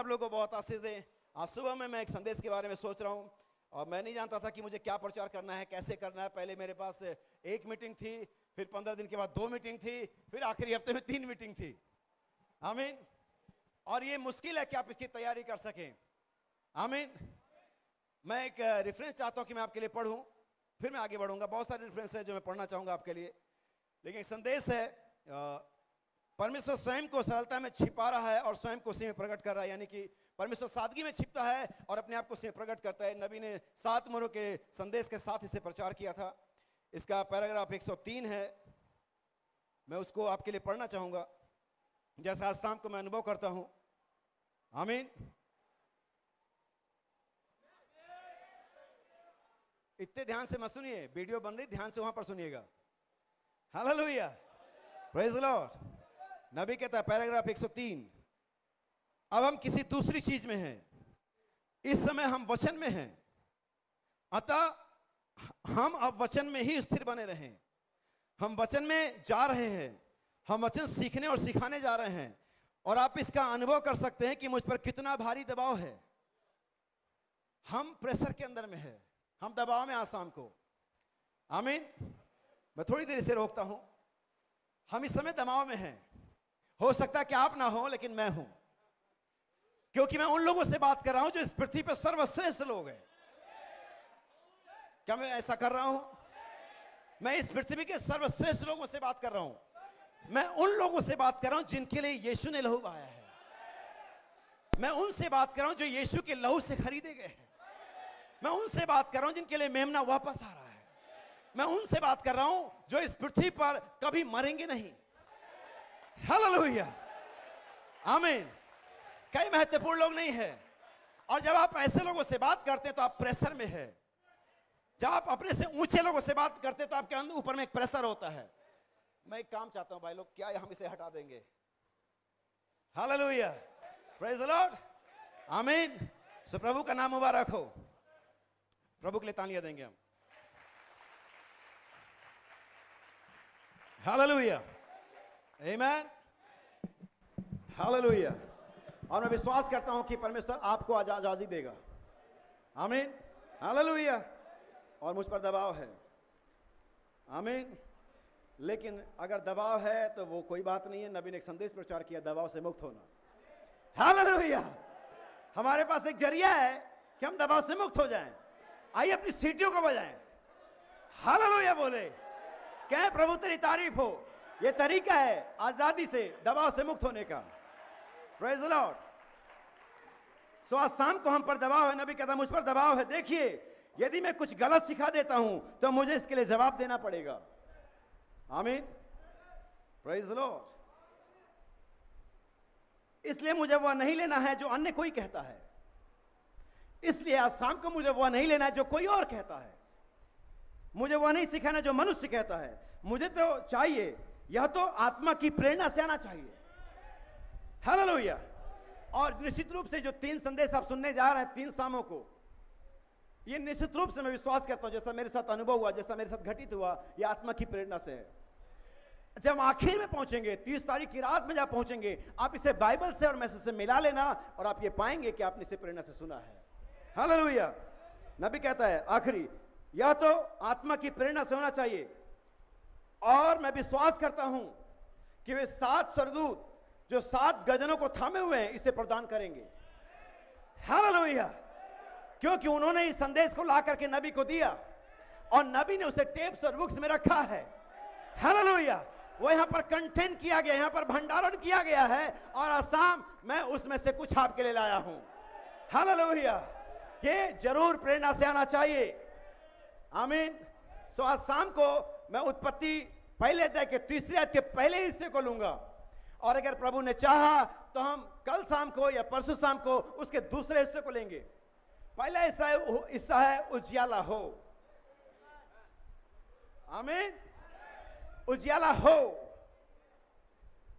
आप लोगों को बहुत आशीष दे। आज सुबह में मैं एक संदेश के बारे में सोच रहा हूँ और मैं नहीं जानता था कि मुझे क्या प्रचार करना है, कैसे करना है। पहले मेरे पास एक मीटिंग थी, फिर 15 दिन के बाद 2 मीटिंग थी, फिर आखिरी हफ्ते में 3 मीटिंग थी। आमीन। और ये मुश्किल है कि आप इसकी तैयारी कर सकें। आमीन। मैं एक रेफरेंस चाहता हूँ कि मैं आपके लिए पढ़ूँ, फिर मैं आगे बढ़ूंगा। बहुत सारे रेफरेंस है जो मैं पढ़ना चाहूँगा आपके लिए, लेकिन एक संदेश है परमेश्वर स्वयं को सरलता में छिपा रहा है और स्वयं को उसी में प्रकट कर रहा है। यानी कि परमेश्वर सादगी में छिपता है और अपने आप को उसी में प्रकट करता है। नबी ने 7 मोहरों के संदेश के साथ इसे प्रचार किया था। इसका पैराग्राफ 103 है, मैं उसको आपके लिए पढ़ना चाहूंगा जैसा आज शाम को मैं अनुभव करता हूं। आमीन। इतने ध्यान से मत सुनिए, वीडियो बन रही, ध्यान से वहां पर सुनिएगा। Hallelujah, praise the Lord. नबी कहता है पैराग्राफ 103, अब हम किसी दूसरी चीज में हैं, इस समय हम वचन में हैं, अतः हम अब वचन में ही स्थिर बने रहें। हम वचन में जा रहे हैं, हम वचन सीखने और सिखाने जा रहे हैं, और आप इसका अनुभव कर सकते हैं कि मुझ पर कितना भारी दबाव है। हम प्रेशर के अंदर में है, हम दबाव में आज शाम को। आमीन। मैं थोड़ी देर इसे रोकता हूं। हम इस समय दबाव में हैं। हो सकता है कि आप ना हो, लेकिन मैं हूं, क्योंकि मैं उन लोगों से बात कर रहा हूं जो इस पृथ्वी पर सर्वश्रेष्ठ लोग हैं। क्या मैं ऐसा कर रहा हूं? मैं इस पृथ्वी के सर्वश्रेष्ठ लोगों से बात कर रहा हूं। मैं उन लोगों से बात कर रहा हूं जिनके लिए यीशु ने लहू बहाया है। मैं उनसे बात कर रहा हूं जो यीशु के लहू से खरीदे गए हैं। मैं उनसे बात कर रहा हूं जिनके लिए मेमना वापस आ रहा है। मैं उनसे बात कर रहा हूं जो इस पृथ्वी पर कभी मरेंगे नहीं। हालेलुया, आमीन। कई महत्वपूर्ण लोग नहीं है, और जब आप ऐसे लोगों से बात करते हैं तो आप प्रेशर में है। जब आप अपने से ऊंचे लोगों से बात करते हैं तो आपके अंदर ऊपर में एक प्रेशर होता है। मैं एक काम चाहता हूं भाई लोग, क्या हम इसे हटा देंगे? हालेलुया, प्रेज द लॉर्ड, आमीन। सो प्रभु का नाम मुबारक हो। प्रभु के लिए तालियां देंगे हम। हालेलुया, आमीन, हालेलुया। और मैं विश्वास करता हूं कि परमेश्वर आपको आजादी देगा। आमीन, हालेलुया। और मुझ पर दबाव है। आमीन। लेकिन अगर दबाव है तो वो कोई बात नहीं है। नबी ने एक संदेश प्रचार किया, दबाव से मुक्त होना। हालेलुया। हमारे पास एक जरिया है कि हम दबाव से मुक्त हो जाएं। आइए अपनी सीटियों को बजाएं। हालेलुया बोले, कहें प्रभु तेरी तारीफ हो। ये तरीका है आजादी से, दबाव से मुक्त होने का। Praise the Lord. सो आज शाम को हम पर दबाव है। नबी कहता मुझ पर दबाव है। देखिए, यदि मैं कुछ गलत सिखा देता हूं तो मुझे इसके लिए जवाब देना पड़ेगा। आमीन, प्रेज द लॉर्ड। इसलिए मुझे वह नहीं लेना है जो अन्य कोई कहता है। इसलिए आज शाम को मुझे वह नहीं लेना है जो कोई और कहता है। मुझे वह नहीं सिखाना जो मनुष्य कहता है। मुझे तो चाहिए, यह तो आत्मा की प्रेरणा से आना चाहिए। हालेलुया। और निश्चित रूप से जो 3 संदेश आप सुनने जा रहे हैं 3 शामों को, ये निश्चित रूप से मैं विश्वास करता हूं, जैसा मेरे साथ अनुभव हुआ, जैसा मेरे साथ घटित हुआ, ये आत्मा की प्रेरणा से है। जब आखिर में पहुंचेंगे, 30 तारीख की रात में जब पहुंचेंगे, आप इसे बाइबल से और मैसेज से मिला लेना और आप ये पाएंगे कि आपने इसे प्रेरणा से सुना है। हालेलुया। नबी कहता है आखिरी, यह तो आत्मा की प्रेरणा से होना चाहिए। और मैं विश्वास करता हूं कि वे 7 स्वर्गदूत जो 7 गर्जनों को थामे हुए हैं इसे प्रदान करेंगे। हालेलुया। क्योंकि उन्होंने इस संदेश को ला करके नबी को दिया और नबी ने उसे टेप्स और बुक्स में रखा है। हालेलुया। वो यहां पर कंटेन किया गया, यहां पर भंडारण किया गया है, और आसाम मैं उसमें से कुछ आपके लिए लाया हूं। हालेलुया। ये जरूर प्रेरणा से आना चाहिए। आमीन। सो आज शाम को मैं उत्पत्ति पहले अध्याय के 3 अध्याय के पहले हिस्से को लूंगा, और अगर प्रभु ने चाहा तो हम कल शाम को या परसों शाम को उसके दूसरे हिस्से को लेंगे। पहला हिस्सा है उजियाला हो। आमीन, उजियाला हो।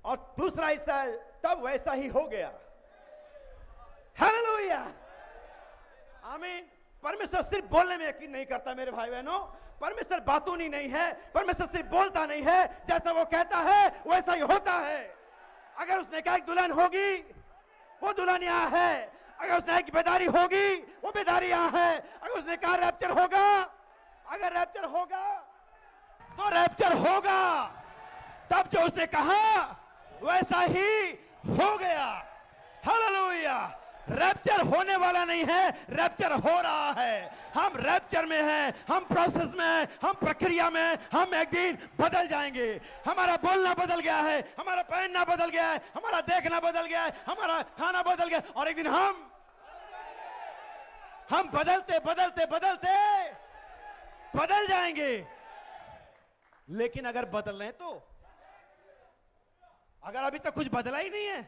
और दूसरा हिस्सा है तब वैसा ही हो गया। हालेलुया, आमीन। परमेश्वर सिर्फ बोलने में यकीन नहीं करता मेरे भाई बहनों। परमेश्वर बातूनी नहीं है, परमेश्वर सिर्फ बोलता नहीं है, जैसा वो कहता है वैसा ही होता है। अगर उसने कहा एक दुल्हन होगी वो दुल्हन यहाँ है। अगर उसने की बेदारी होगी, वो बेदारी यहाँ है। अगर उसने कहा रैप्चर होगा, अगर रैप्चर होगा तो रैप्चर होगा। तब जो उसने कहा वैसा ही हो गया। हालेलुया। रैप्चर होने वाला नहीं है, रैप्चर हो रहा है। हम रैप्चर में हैं, हम प्रोसेस में हैं, हम प्रक्रिया में हैं। हम एक दिन बदल जाएंगे। हमारा बोलना बदल गया है, हमारा पहनना बदल गया है, हमारा देखना बदल गया है, हमारा खाना बदल गया, और एक दिन हम बदलते बदलते बदलते बदल जाएंगे। लेकिन अगर बदल रहे तो, अगर अभी तक कुछ बदला ही नहीं है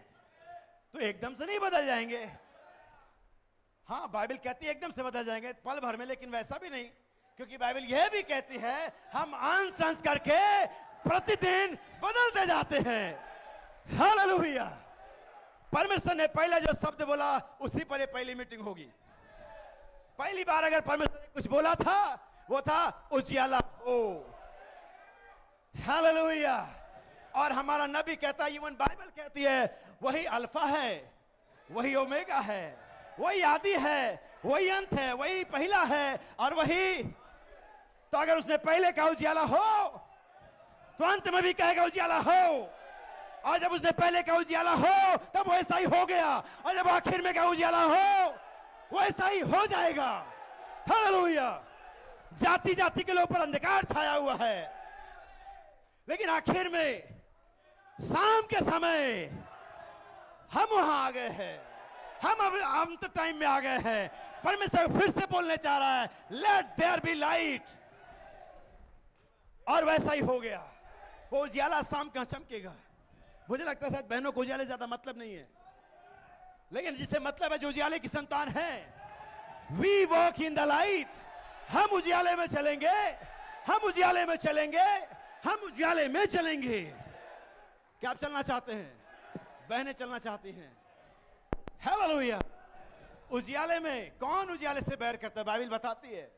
तो एकदम से नहीं बदल जाएंगे। हाँ, बाइबल कहती है एकदम से बदल जाएंगे पल भर में, लेकिन वैसा भी नहीं, क्योंकि बाइबल यह भी कहती है हम अंश अंश करके प्रतिदिन बदलते जाते हैं। हालेलुया। परमेश्वर ने पहला जो शब्द बोला उसी पर ये पहली मीटिंग होगी। पहली बार अगर परमेश्वर ने कुछ बोला था वो था उजियाला हो। हालेलुया। और हमारा नबी कहता है, इवन बाइबल कहती है, वही अल्फा है, वही ओमेगा है, वही आदि है, वही अंत है, वही पहला है और वही। तो अगर उसने पहले कहा उजियाला हो तो अंत में भी कहेगा उजियाला हो। और जब उसने पहले कहा उजियाला हो तब वैसा ही हो गया, और जब आखिर में कहा उजियाला हो वैसा ही हो जाएगा। हालेलुया। जाति जाति के ऊपर अंधकार छाया हुआ है, लेकिन आखिर में शाम के समय हम वहां आ गए हैं। हम अब अंत टाइम में आ गए हैं। परमेश्वर फिर से बोलने चाह रहा है, लेट देयर बी लाइट। और वैसा ही हो गया। वो उजियाला शाम कहां चमकेगा। मुझे लगता है शायद बहनों को उजियाले ज्यादा मतलब नहीं है, लेकिन जिसे मतलब है जो उजियाले की संतान है, we walk in the light. हम उजियाले में चलेंगे, हम उजियाले में चलेंगे, हम उजियाले में चलेंगे। क्या आप चलना चाहते हैं? बहनें चलना चाहती हैं। हालेलुया। उजियाले में कौन उजियाले से बैर करता है? बाइबल बताती है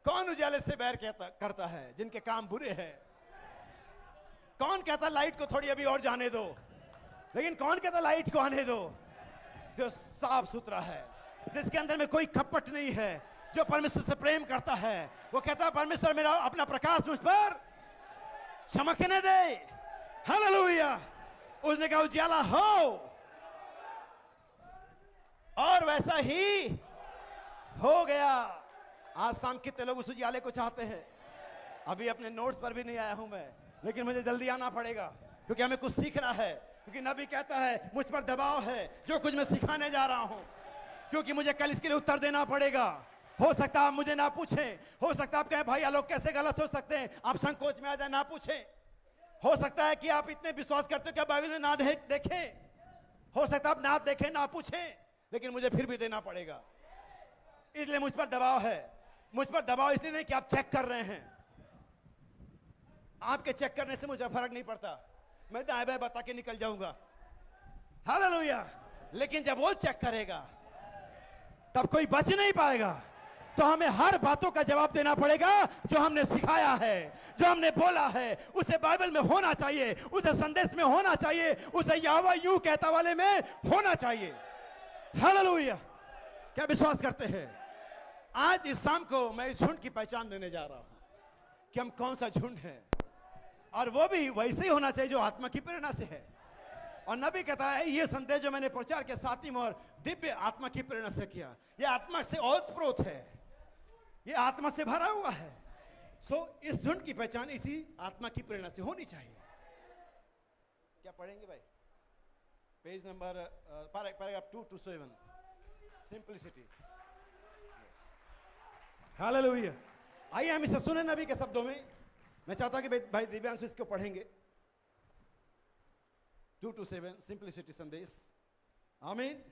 कौन उजियाले से बैर करता है? जिनके काम बुरे हैं। कौन कहता लाइट को थोड़ी अभी और जाने दो, लेकिन कौन कहता लाइट को आने दो? जो साफ सुथरा है, जिसके अंदर में कोई कपट नहीं है, जो परमेश्वर से प्रेम करता है, वो कहता है परमेश्वर मेरा अपना प्रकाश मुझ पर चमकने दे। हालेलुया। उसने कहा उजियाला हो, और वैसा ही हो गया। आज शाम कितने लोग उस उजियाले को चाहते हैं? अभी अपने नोट्स पर भी नहीं आया हूं मैं, लेकिन मुझे जल्दी आना पड़ेगा, क्योंकि हमें कुछ सीखना है। क्योंकि नबी कहता है मुझ पर दबाव है जो कुछ मैं सिखाने जा रहा हूं, क्योंकि मुझे कल इसके लिए उत्तर देना पड़ेगा। हो सकता है आप मुझे ना पूछें, हो सकता है आप कहें भाई ये लोग कैसे गलत हो सकते हैं, आप संकोच में आ जाए, ना पूछें। हो सकता है कि आप इतने विश्वास करते हो कि बाइबल में ना देखें, हो सकता है आप ना देखें, ना पूछें, लेकिन मुझे फिर भी देना पड़ेगा। इसलिए मुझ पर दबाव है। मुझ पर दबाव इसलिए नहीं कि आप चेक कर रहे हैं। आपके चेक करने से मुझे फर्क नहीं पड़ता, मैं दाएं बाएं बता के निकल जाऊंगा। हालेलुया। लेकिन जब वो चेक करेगा तब कोई बच नहीं पाएगा। तो हमें हर बातों का जवाब देना पड़ेगा। जो हमने सिखाया है, जो हमने बोला है, उसे बाइबल में होना चाहिए, उसे संदेश में होना चाहिए, उसे यहोवा यूं कहता वाले में होना चाहिए। हालेलुया। क्या विश्वास करते हैं? आज इस शाम को मैं इस झुंड की पहचान देने जा रहा हूं कि हम कौन सा झुंड है, और वो भी वैसे ही होना चाहिए जो आत्मा की प्रेरणा से है। और नबी कहता है ये संदेश जो मैंने प्रचार के सातवीं और दिव्य आत्मा की प्रेरणा से किया, यह आत्मा से ओतप्रोत है, यह आत्मा से भरा हुआ है। सो इस झुंड की पहचान इसी आत्मा की प्रेरणा से होनी चाहिए। क्या पढ़ेंगे भाई? Page number paragraph 2 to 7, simplicity. Hallelujah. आइए हम इसे सुने नबी के शब्दों में। मैं चाहता हूं कि भाई दिव्यांशु इसको पढ़ेंगे। 2 to 7 सिंपलिसिटी संदेश। आमीन।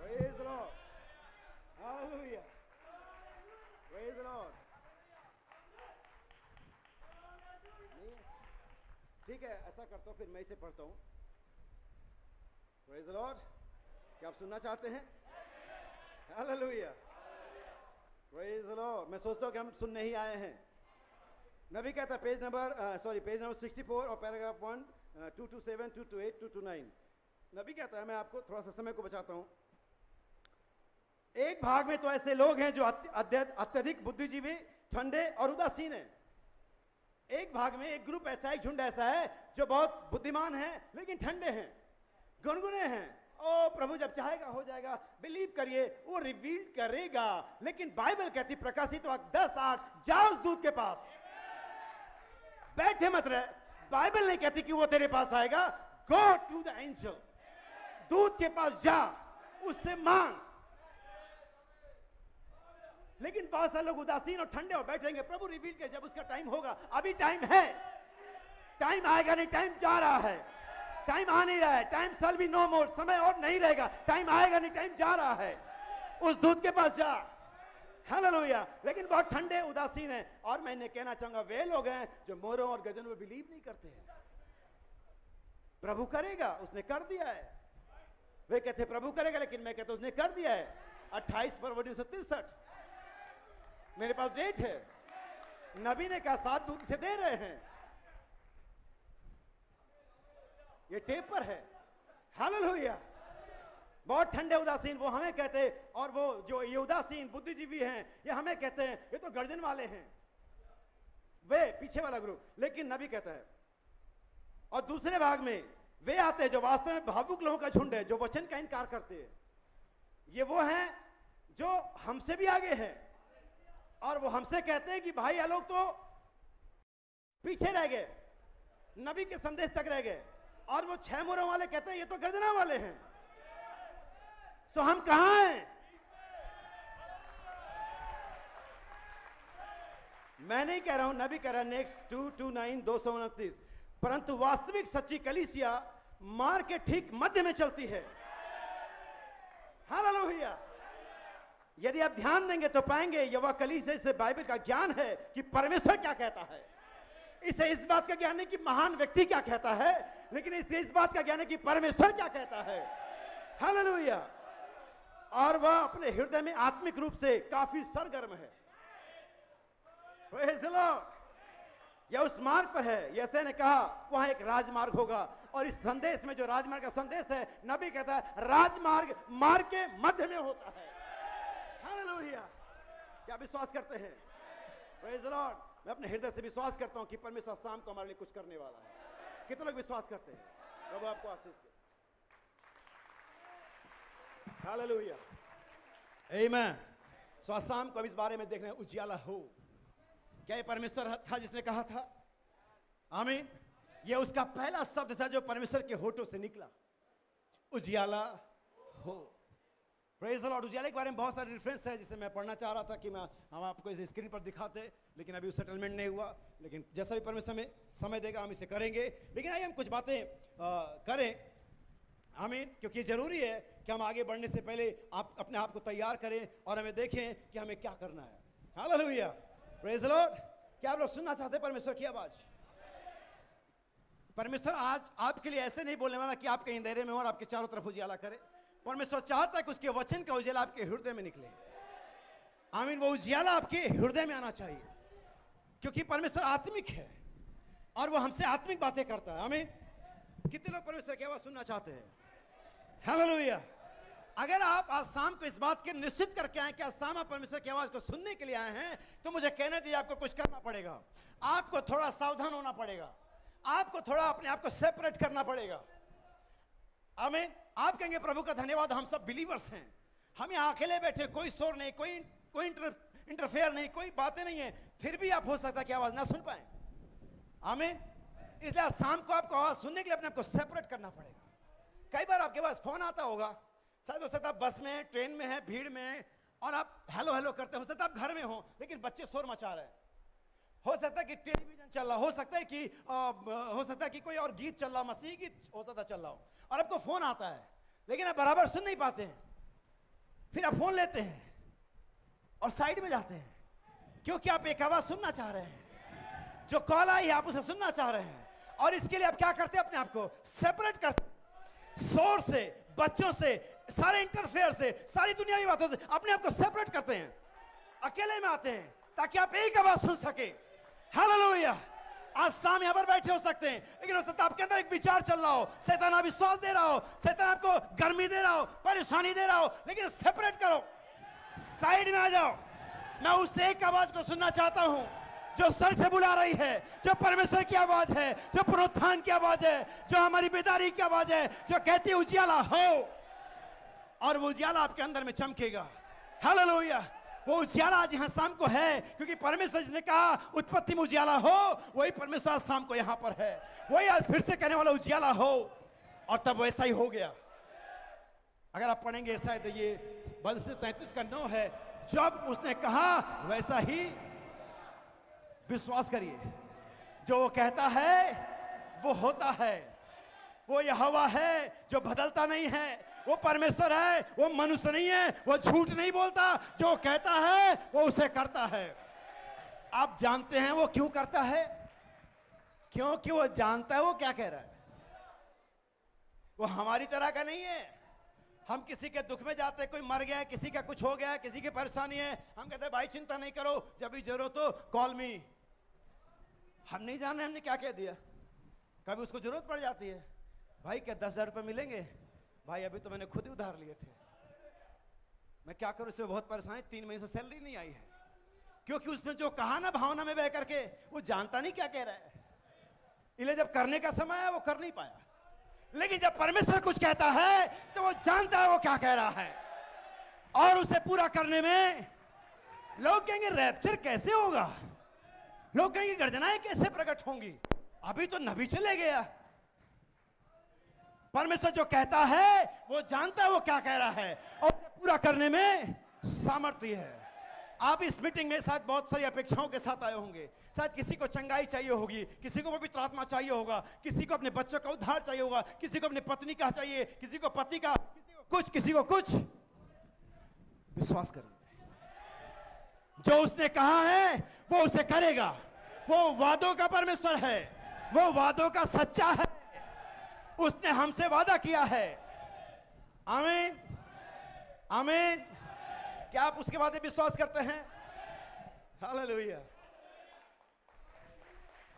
Praise the Lord. Hallelujah. Praise the Lord. ठीक है, ऐसा करता हूं, फिर मैं इसे पढ़ता हूं। Praise the Lord. क्या आप सुनना चाहते हैं? Hallelujah. Praise the Lord. मैं सोचता हूं कि हम सुनने ही आए हैं। नबी कहता है पेज नंबर 64 और पैराग्राफ 1, 227, 228, 229। नबी कहता है, मैं आपको थोड़ा सा समय को बचाता हूं। एक भाग में तो ऐसे लोग हैं जो अत्यधिक बुद्धिजीवी, ठंडे और उदासीन हैं। एक भाग में एक ग्रुप ऐसा है, एक झुंड ऐसा है जो बहुत बुद्धिमान है लेकिन ठंडे हैं, गुनगुने हैं। ओ प्रभु जब चाहेगा हो जाएगा, बिलीव करिए, वो रिवील करेगा। लेकिन बाइबल कहती, प्रकाशित वाक्य 10:8, जाओ उस दूत के पास, बैठे मत रहे। बाइबल नहीं कहती कि वो तेरे पास आएगा। गो टू द एंजल, दूत के पास जा, उससे मांग। लेकिन बहुत सारे लोग उदासीन और ठंडे हो बैठेंगे, प्रभु रिवील के जब उसका टाइम होगा। अभी टाइम है, टाइम आएगा नहीं, टाइम जा रहा है, टाइम आ नहीं रहा है। टाइम शैल बी नो मोर, समय और नहीं रहेगा, टाइम आएगा नहीं, टाइम जा रहा है। उस दूत के पास जा, हालेलुया। लेकिन बहुत ठंडे उदासीन है। और मैंने कहना चाहूंगा, वे लोग हैं जो मोरों और गजनों में बिलीव नहीं करते हैं। प्रभु करेगा, उसने कर दिया है। वे कहते प्रभु करेगा, लेकिन मैं कहता उसने कर दिया है। 28 फरवरी 1963 मेरे पास डेट है। नबी ने कहा 7 दूत से दे रहे हैं, ये टेप पर है। हालेलुया। बहुत ठंडे उदासीन वो हमें कहते हैं, और वो जो ये उदासीन बुद्धिजीवी हैं ये हमें कहते हैं ये तो गर्जन वाले हैं, वे पीछे वाला ग्रुप। लेकिन नबी कहता है, और दूसरे भाग में वे आते हैं जो वास्तव में भावुक लोगों का झुंड है, जो वचन का इनकार करते हैं। ये वो हैं जो हमसे भी आगे हैं, और वो हमसे कहते हैं कि भाई ये लोग तो पीछे रह गए, नबी के संदेश तक रह गए। और वो 6 मोरों वाले कहते हैं ये तो गर्जना वाले हैं। सो हम कहां हैं? मैं नहीं कह रहा हूं, नबी कह रहा है। नेक्स्ट 229 229। परंतु वास्तविक सच्ची कलीसिया मार्ग के ठीक मध्य में चलती है। हालेलुया। यदि आप ध्यान देंगे तो पाएंगे ये वह कलीसिया से बाइबल का ज्ञान है कि परमेश्वर क्या कहता है। इसे इस बात का ज्ञान नहीं कि महान व्यक्ति क्या कहता है, लेकिन इसे इस बात का ज्ञान है कि परमेश्वर क्या कहता है। हालेलुया। और वह अपने हृदय में आत्मिक रूप से काफी सरगर्म है। Praise the Lord. यह उस मार्ग पर है, यीशु ने कहा वहां एक राजमार्ग होगा। और इस संदेश में जो राजमार्ग का संदेश है, नबी कहता है राजमार्ग मार्ग के मध्य में होता है। हालेलुया। क्या विश्वास करते हैं? Praise the Lord. मैं अपने हृदय से विश्वास करता हूं कि परमेश्वर शाम को हमारे लिए कुछ करने वाला है। कितने लोग विश्वास करते हैं? प्रभु आपको आशीष दे। हालेलुया। आमीन। सो आज शाम को इस बारे में देखना है, उजियाला हो। क्या ये परमेश्वर था जिसने कहा था? आमीन। ये उसका पहला शब्द था जो परमेश्वर के होठों से निकला, उजियाला हो। Praise the Lord. उजियाले के बारे में बहुत सारे रेफरेंस है जिसे मैं पढ़ना चाह रहा था कि हम आपको इसे स्क्रीन पर दिखाते, लेकिन अभी सेटलमेंट नहीं हुआ। लेकिन जैसा भी परमेश्वर में समय देगा हम इसे करेंगे। लेकिन आइए हम कुछ बातें करें। आमीन। क्योंकि जरूरी है कि हम आगे बढ़ने से पहले आप अपने आप को तैयार करें और हमें देखें कि हमें क्या करना है। हालेलुया। Praise the Lord. क्या आप लोग सुनना चाहते हैं परमेश्वर की आवाज? परमेश्वर आज आपके लिए ऐसे नहीं बोलने वाला कि आप कहीं अंधेरे में हो और आपके चारों तरफ उजियाला करे। परमेश्वर चाहता है कि उसके वचन का उजियाला आपके हृदय में निकले। आमीन। वो उजियाला आपके हृदय में आना चाहिए, क्योंकि परमेश्वर आत्मिक है और वो हमसे आत्मिक बातें करता है। आमीन। कितने लोग परमेश्वर की आवाज सुनना चाहते हैं? हालेलुया। अगर आप आज शाम को इस बात के निश्चित करके आए कि आज शाम आप परमेश्वर की आवाज को सुनने के लिए आए हैं, तो मुझे कहने दीजिए आपको कुछ करना पड़ेगा। आपको थोड़ा सावधान होना पड़ेगा, आपको थोड़ा अपने आप को सेपरेट करना पड़ेगा। आमीन। आप कहेंगे प्रभु का धन्यवाद, हम सब बिलीवर्स हैं, हम यहाँ अकेले बैठे, कोई शोर नहीं, कोई इंटरफेयर नहीं, कोई बातें नहीं है, फिर भी आप हो सकता है कि आवाज ना सुन पाए। आमीन। इसलिए शाम को आपको आवाज सुनने के लिए अपने आप को सेपरेट करना पड़ेगा। कई बार आपके पास फोन आता होगा, शायद हो सकता है बस में, ट्रेन में है, भीड़ में है, और आप हेलो हेलो करते हो सकता है आप घर में हो लेकिन बच्चे शोर मचा रहे हैं। हो सकता है कि टेलीविजन चल रहा हो सकता है कि कोई और गीत चल रहा, मसीही गीत हो सकता चल रहा हो, और आपको फोन आता है लेकिन आप बराबर सुन नहीं पाते हैं। फिर आप फोन लेते हैं और साइड में जाते हैं, क्योंकि आप एक आवाज सुनना चाह रहे हैं, जो कॉल आई आप उसे सुनना चाह रहे हैं। और इसके लिए आप क्या करते हैं? अपने आप को सेपरेट करते, शोर से, बच्चों से, सारे इंटरफेयर से, सारी दुनियावी बातों से अपने आप को सेपरेट करते हैं, अकेले में आते हैं ताकि आप एक आवाज सुन सके। हालेलुया। आज शाम यहां पर बैठे हो सकते हैं, लेकिन हो सकता है आपके अंदर एक विचार चल रहा हो, शैतान अविश्वास दे रहा हो, शैतान आपको गर्मी दे रहा हो, परेशानी दे रहा हो, लेकिन सेपरेट करो, साइड में आ जाओ। मैं उस एक आवाज को सुनना चाहता हूं जो स्वर्ग से बुला रही है, जो परमेश्वर की आवाज है, जो पुनरुत्थान की आवाज है, जो हमारी बेदारी की आवाज है, जो कहती है उजियाला हो, और वो उजियाला आपके अंदर में चमकेगा। हालेलुया। वो उजियाला आज यहां शाम को है, क्योंकि परमेश्वर ने कहा उत्पत्ति में उजियाला हो, वही परमेश्वर आज शाम को यहां पर है, वही आज फिर से कहने वाला उजियाला हो, और तब वैसा ही हो गया। अगर आप पढ़ेंगे ऐसा है तो ये 32 का 9 है, जब उसने कहा वैसा ही विश्वास करिए, जो वो कहता है वो होता है। वो यहोवा है जो बदलता नहीं है, वो परमेश्वर है, वो मनुष्य नहीं है, वो झूठ नहीं बोलता, जो कहता है वो उसे करता है। आप जानते हैं वो क्यों करता है? क्योंकि वो जानता है वो क्या कह रहा है। वो हमारी तरह का नहीं है। हम किसी के दुख में जाते हैं, कोई मर गया है, किसी का कुछ हो गया है, किसी की परेशानी है, हम कहते हैं भाई चिंता नहीं करो, जब भी जरूरत हो कॉल मी। हम नहीं जाने हमने क्या कह दिया। कभी उसको जरूरत पड़ जाती है, भाई क्या 10,000 रुपये मिलेंगे? भाई अभी तो मैंने खुद ही उधार लिए थे, मैं क्या करूं, इसमें बहुत परेशानी, 3 महीने से सैलरी नहीं आई है। क्योंकि उसने जो कहा ना भावना में बह करके, वो जानता नहीं क्या कह रहा है, इसलिए जब करने का समय है वो कर नहीं पाया। लेकिन जब परमेश्वर कुछ कहता है तो वो जानता है वो क्या कह रहा है, और उसे पूरा करने में लोग कहेंगे रैप्चर कैसे होगा, लोग कहेंगे गर्जनाएं कैसे प्रकट होंगी, अभी तो नबी चले गया। परमेश्वर जो कहता है वो जानता है वो क्या कह रहा है, और पूरा करने में सामर्थ्य है। आप इस मीटिंग में शायद बहुत सारी अपेक्षाओं के साथ आए होंगे। शायद किसी को चंगाई चाहिए होगी, किसी को पवित्र आत्मा चाहिए होगा, किसी को अपने बच्चों का उद्धार चाहिए होगा, किसी को अपनी पत्नी का चाहिए, किसी को पति का, किसी को कुछ। विश्वास करिए, जो उसने कहा है वो उसे करेगा। वो वादों का परमेश्वर है, वो वादों का सच्चा है। उसने हमसे वादा किया है। आमीन, आमीन। क्या आप उसके वादे विश्वास करते हैं? हालेलुया।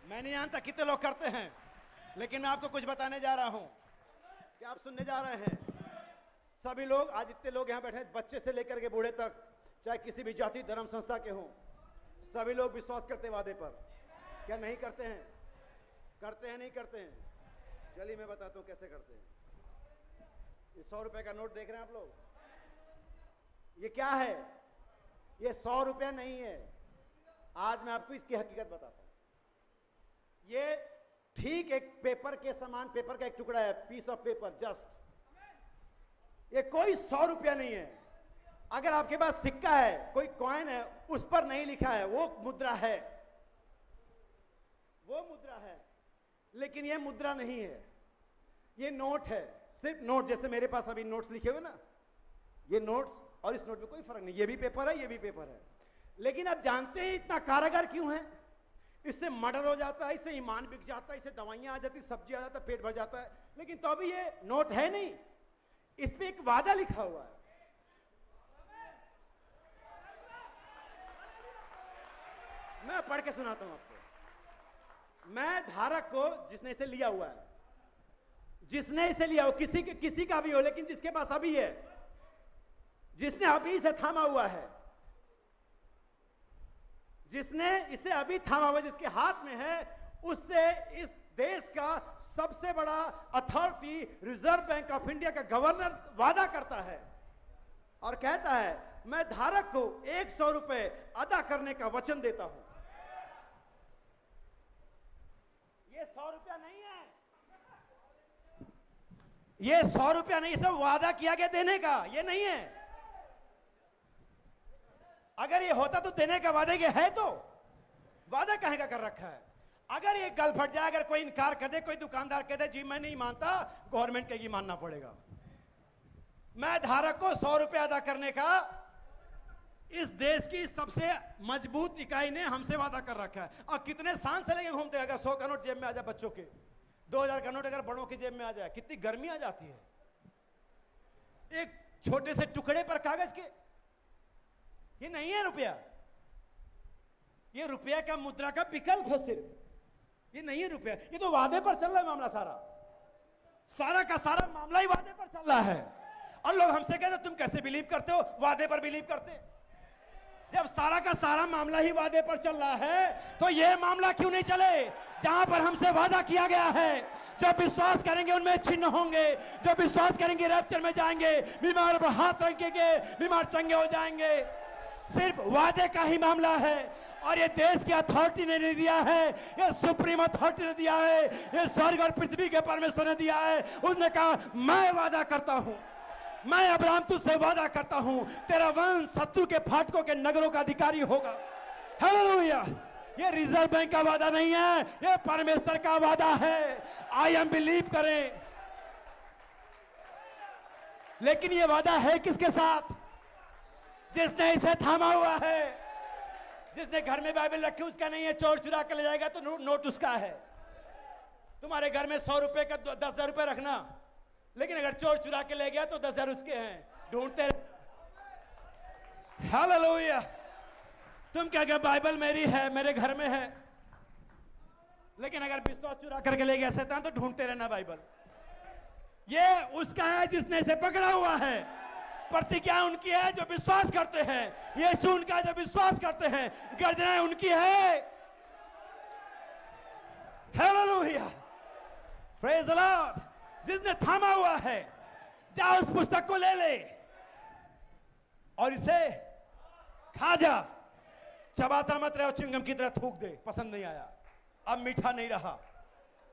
मैं नहीं जानता कितने लोग करते हैं, लेकिन मैं आपको कुछ बताने जा रहा हूं कि आप सुनने जा रहे हैं। सभी लोग, आज इतने लोग यहां बैठे हैं, बच्चे से लेकर के बूढ़े तक, चाहे किसी भी जाति धर्म संस्था के हों, सभी लोग विश्वास करते हैं वादे पर। क्या नहीं करते हैं? करते हैं, नहीं करते हैं? चलिए मैं बताता हूं कैसे करते हैं। ये 100 रुपए का नोट देख रहे हैं आप लोग, ये क्या है? ये 100 रुपया नहीं है। आज मैं आपको इसकी हकीकत बताता हूं। ये ठीक एक पेपर के समान, पेपर का एक टुकड़ा है, पीस ऑफ पेपर जस्ट। ये कोई 100 रुपया नहीं है। अगर आपके पास सिक्का है, कोई कॉइन है, उस पर नहीं लिखा है, वो मुद्रा है, वो मुद्रा है। लेकिन ये मुद्रा नहीं है, ये नोट है, सिर्फ नोट। जैसे मेरे पास अभी नोट्स लिखे हुए ना, ये नोट्स और इस नोट में कोई फर्क नहीं। ये भी पेपर है, ये भी पेपर है। लेकिन आप जानते हैं इतना कारागार क्यों है? इससे मर्डर हो जाता है, इससे ईमान बिक जाता है, इससे दवाइयां आ जाती, सब्जी आ जाता है, पेट भर जाता है। लेकिन तो अभी ये नोट है नहीं, इस पे एक वादा लिखा हुआ है। मैं पढ़ के सुनाता हूं आपको। मैं धारक को, जिसने इसे लिया हुआ है, जिसने इसे लिया हो, किसी का भी हो, लेकिन जिसके पास अभी है, जिसने अभी इसे थामा हुआ है, जिसने इसे अभी थामा हुआ, जिसके हाथ में है, उससे इस देश का सबसे बड़ा authority, reserve bank of India का गवर्नर वादा करता है और कहता है, मैं धारक को 100 रुपए अदा करने का वचन देता हूं। ये 100 रुपया नहीं है, ये 100 रुपया नहीं, सब वादा किया गया देने का, ये नहीं है। अगर ये होता तो देने का वादे के है, तो वादा कहे का कर रखा है। अगर ये गल फट जाए, अगर कोई इनकार कर दे, कोई दुकानदार कह दे जी मैं नहीं मानता, गवर्नमेंट कहेगी मानना पड़ेगा। मैं धारक को 100 रुपया अदा करने का इस देश की सबसे मजबूत इकाई ने हमसे वादा कर रखा है। और कितने शान से लेके घूमते हैं। अगर 100 का नोट जेब में आ जाए बच्चों के, 2000 का नोट अगर बड़ों की जेब में आ जाए, कितनी गर्मी आ जाती है एक छोटे से टुकड़े पर कागज के। ये नहीं है रुपया, ये रुपया का मुद्रा का विकल्प है सिर्फ, ये नहीं है रुपया। ये तो वादे पर चल रहा है मामला, सारा का सारा मामला ही वादे पर चल रहा है। और लोग हमसे कहते तुम कैसे बिलीव करते हो, वादे पर बिलीव करते। जब सारा का सारा मामला ही वादे पर चल रहा है तो यह मामला क्यों नहीं चले जहां पर हमसे वादा किया गया है, जो विश्वास करेंगे उनमें चिन्ह होंगे, जो विश्वास करेंगे रैप्चर में जाएंगे, बीमार पर हाथ रखेंगे बीमार चंगे हो जाएंगे। सिर्फ वादे का ही मामला है। और ये देश की अथॉरिटी ने नहीं दिया है, ये सुप्रीम अथॉरिटी ने दिया है, ये स्वर्ग और पृथ्वी के परमेश्वर ने दिया है। उसने कहा मैं वादा करता हूं, मैं अब्राहम तुझसे वादा करता हूं, तेरा वंश शत्रु के फाटकों के नगरों का अधिकारी होगा। हालेलुया। ये रिजर्व बैंक का वादा नहीं है, ये परमेश्वर का वादा है। आई एम बिलीव करें। लेकिन ये वादा है किसके साथ? जिसने इसे थामा हुआ है। जिसने घर में बाइबल रखी उसका नहीं है, चोर चुरा के ले जाएगा तो नोट उसका है। तुम्हारे घर में 100 रुपए का 10,000 रुपए रखना, लेकिन अगर चोर चुरा के ले गया तो 10,000 उसके हैं, ढूंढते। हालेलुया। तुम क्या क्या बाइबल मेरी है, मेरे घर में है, लेकिन अगर विश्वास चुरा करके ले गया शैतान तो ढूंढते रहना बाइबल। ये उसका है जिसने इसे पकड़ा हुआ है। प्रतिज्ञा उनकी है जो विश्वास करते हैं। यीशु उनका है जो विश्वास करते हैं। गर्जनाएं उनकी है। हालेलुया। Praise the Lord. जिसने थामा हुआ है, जा उस पुस्तक को ले ले और इसे खा जा। चबाता मत रहो, चिंगम की तरह थूक दे। पसंद नहीं आया, अब मीठा नहीं रहा,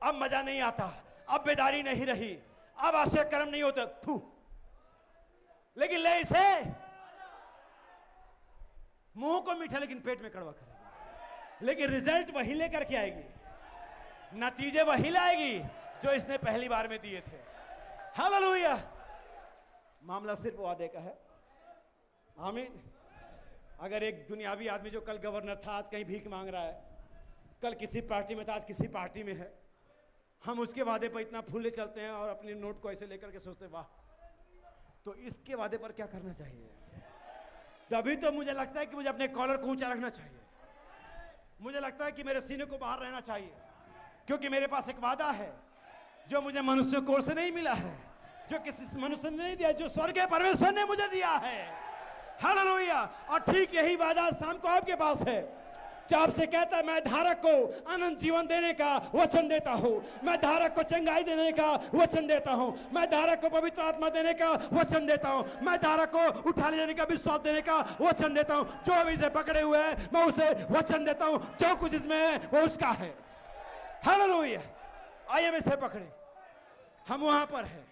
अब मजा नहीं आता, अब बेदारी नहीं रही, अब आशय कर्म नहीं होता, थू। लेकिन ले इसे। मुंह को मीठा लेकिन पेट में कड़वा करेगी, लेकिन रिजल्ट वही लेकर के आएगी, नतीजे वही लाएगी जो इसने पहली बार में दिए थे। हालेलुया। मामला सिर्फ वादे का है। आमीन। अगर एक दुनियावी आदमी जो कल गवर्नर था आज कहीं भीख मांग रहा है, कल किसी पार्टी में था आज किसी पार्टी में है, हम उसके वादे पर इतना फूले चलते हैं और अपने नोट को ऐसे लेकर के सोचते वाह, तो इसके वादे पर क्या करना चाहिए? तभी तो मुझे लगता है कि मुझे अपने कॉलर को ऊंचा रखना चाहिए। मुझे लगता है कि मेरे सीने को बाहर रहना चाहिए, क्योंकि मेरे पास एक वादा है जो मुझे मनुष्य कोर से नहीं मिला है, जो किसी मनुष्य ने नहीं दिया, जो स्वर्ग के परमेश्वर ने मुझे दिया है। हालेलुया। और ठीक यही वादा शाम को आपके पास है, जो आपसे कहता है मैं धारक को अनंत जीवन देने का वचन देता हूं, मैं धारक को चंगाई देने का वचन देता हूं, मैं धारक को पवित्र आत्मा देने का वचन देता हूं, मैं धारक को उठा ले जाने का विश्वास देने का वचन देता हूं। जो भी इसे पकड़े हुए है मैं उसे वचन देता हूं, जो कुछ इसमें है वो उसका है। हालेलुया। आइए हम इसे पकड़े, हम वहां पर है।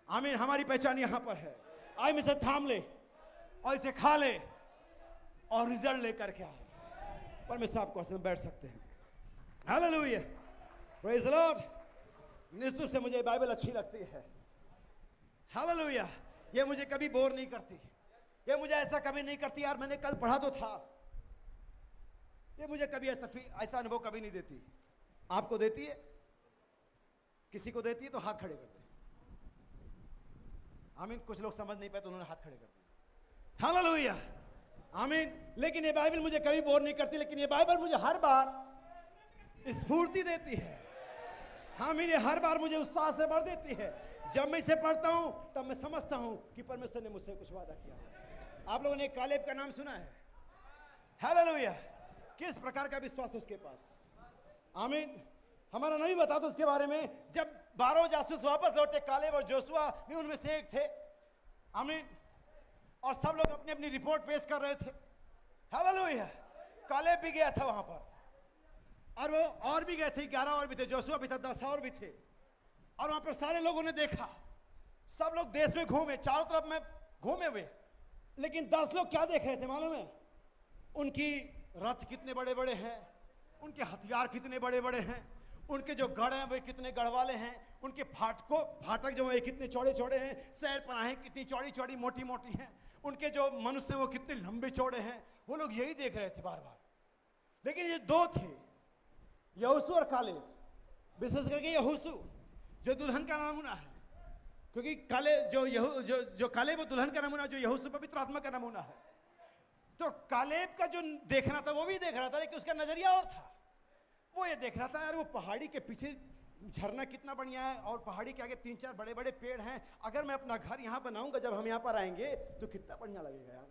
आमीन। हमारी पहचान यहां पर है। आइए हम इसे थाम ले और इसे खा ले और रिजल्ट लेकर के आए। परमेश्वर आपको हम बैठ सकते हैं। हालेलुया। Praise the Lord. निश्चित रूप से मुझे बाइबल अच्छी लगती है। हालेलुया। ये मुझे कभी बोर नहीं करती, ये मुझे ऐसा कभी नहीं करती यार मैंने कल पढ़ा तो था, ये मुझे कभी ऐसा अनुभव कभी नहीं देती। आपको देती है? किसी को देती है तो हाथ खड़े कर दे। आमीन। कुछ लोग समझ नहीं पाए तो उन्होंने हाथ खड़े कर दिए। हालेलुया। आमीन। लेकिन ये बाइबल मुझे कभी बोर नहीं करती, लेकिन ये बाइबल मुझे हर बार स्फूर्ति देती है। आमीन। ये हर बार मुझे उत्साह से भर देती है। जब मैं इसे पढ़ता हूं तब मैं समझता हूं कि परमेश्वर ने मुझसे कुछ वादा किया। आप लोगों ने कालेब का नाम सुना है? हालेलुया। किस प्रकार का विश्वास उसके पास। आमीन। हमारा नबी बता दो उसके बारे में, जब 12 जासूस वापस लौटे, कालेब और जोशुआ भी उनमें से एक थे। आमीन। और सब लोग अपनी अपनी रिपोर्ट पेश कर रहे थे। हालेलुया। कालेब भी गया था वहां पर, और वो और भी गए थे, 11 और भी थे, जोशुआ भी था, 10 और भी थे। और वहां पर सारे लोगों ने देखा, सब लोग देश में घूमे, चारों तरफ में घूमे हुए, लेकिन 10 लोग क्या देख रहे थे मालूम है? उनकी रथ कितने बड़े बड़े हैं, उनके हथियार कितने बड़े बड़े हैं, उनके जो गढ़ हैं वे कितने गढ़ वाले हैं, उनके फाटक जो है कितने चौड़े चौड़े हैं, शहर पनाहें कितनी चौड़ी चौड़ी मोटी मोटी हैं, उनके जो मनुष्य हैं वो कितने लंबे चौड़े हैं। वो लोग यही देख रहे थे बार बार। लेकिन ये 2 थे, यहोशू और कालेब। विशेष करके यहोशू जो दुल्हन का नमूना है, क्योंकि कालेब जो कालेब वो दुल्हन का नमूना, जो यहोशू पवित्र आत्मा का नमूना है। तो तो कालेब का जो देखना था वो भी देख रहा था, लेकिन उसका नजरिया और था। वो ये देख रहा था यार वो पहाड़ी के पीछे झरना कितना बढ़िया है, और पहाड़ी के आगे 3-4 बड़े बड़े पेड़ हैं। अगर मैं अपना घर यहाँ बनाऊंगा, जब हम यहाँ पर आएंगे तो कितना बढ़िया लगेगा यार।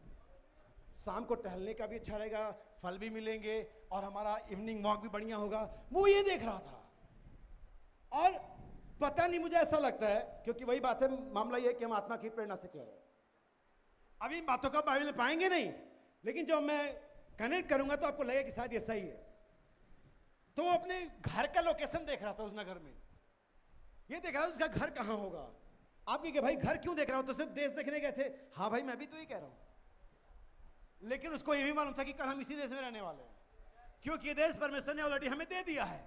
शाम को टहलने का भी अच्छा रहेगा, फल भी मिलेंगे, और हमारा इवनिंग वॉक भी बढ़िया होगा। वो ये देख रहा था। और पता नहीं, मुझे ऐसा लगता है, क्योंकि वही बात है, मामला ये है कि हम आत्मा की प्रेरणा से कह रहे हैं। अभी इन बातों का बाइबल में पाएंगे नहीं, लेकिन जब मैं कनेक्ट करूंगा तो आपको लगेगा कि शायद ये सही है। तो वो अपने घर का लोकेशन देख रहा था उस नगर में। ये देख रहा था उसका घर कहां होगा। आप कहिए भाई घर क्यों देख रहा हो, तो सिर्फ देश देखने गए थे? हाँ भाई मैं भी तो ये कह रहा हूं, लेकिन उसको ये भी मालूम था कि कल हम इसी देश में रहने वाले हैं, क्योंकि ये देश परमेश्वर ने ऑलरेडी हमें दे दिया है।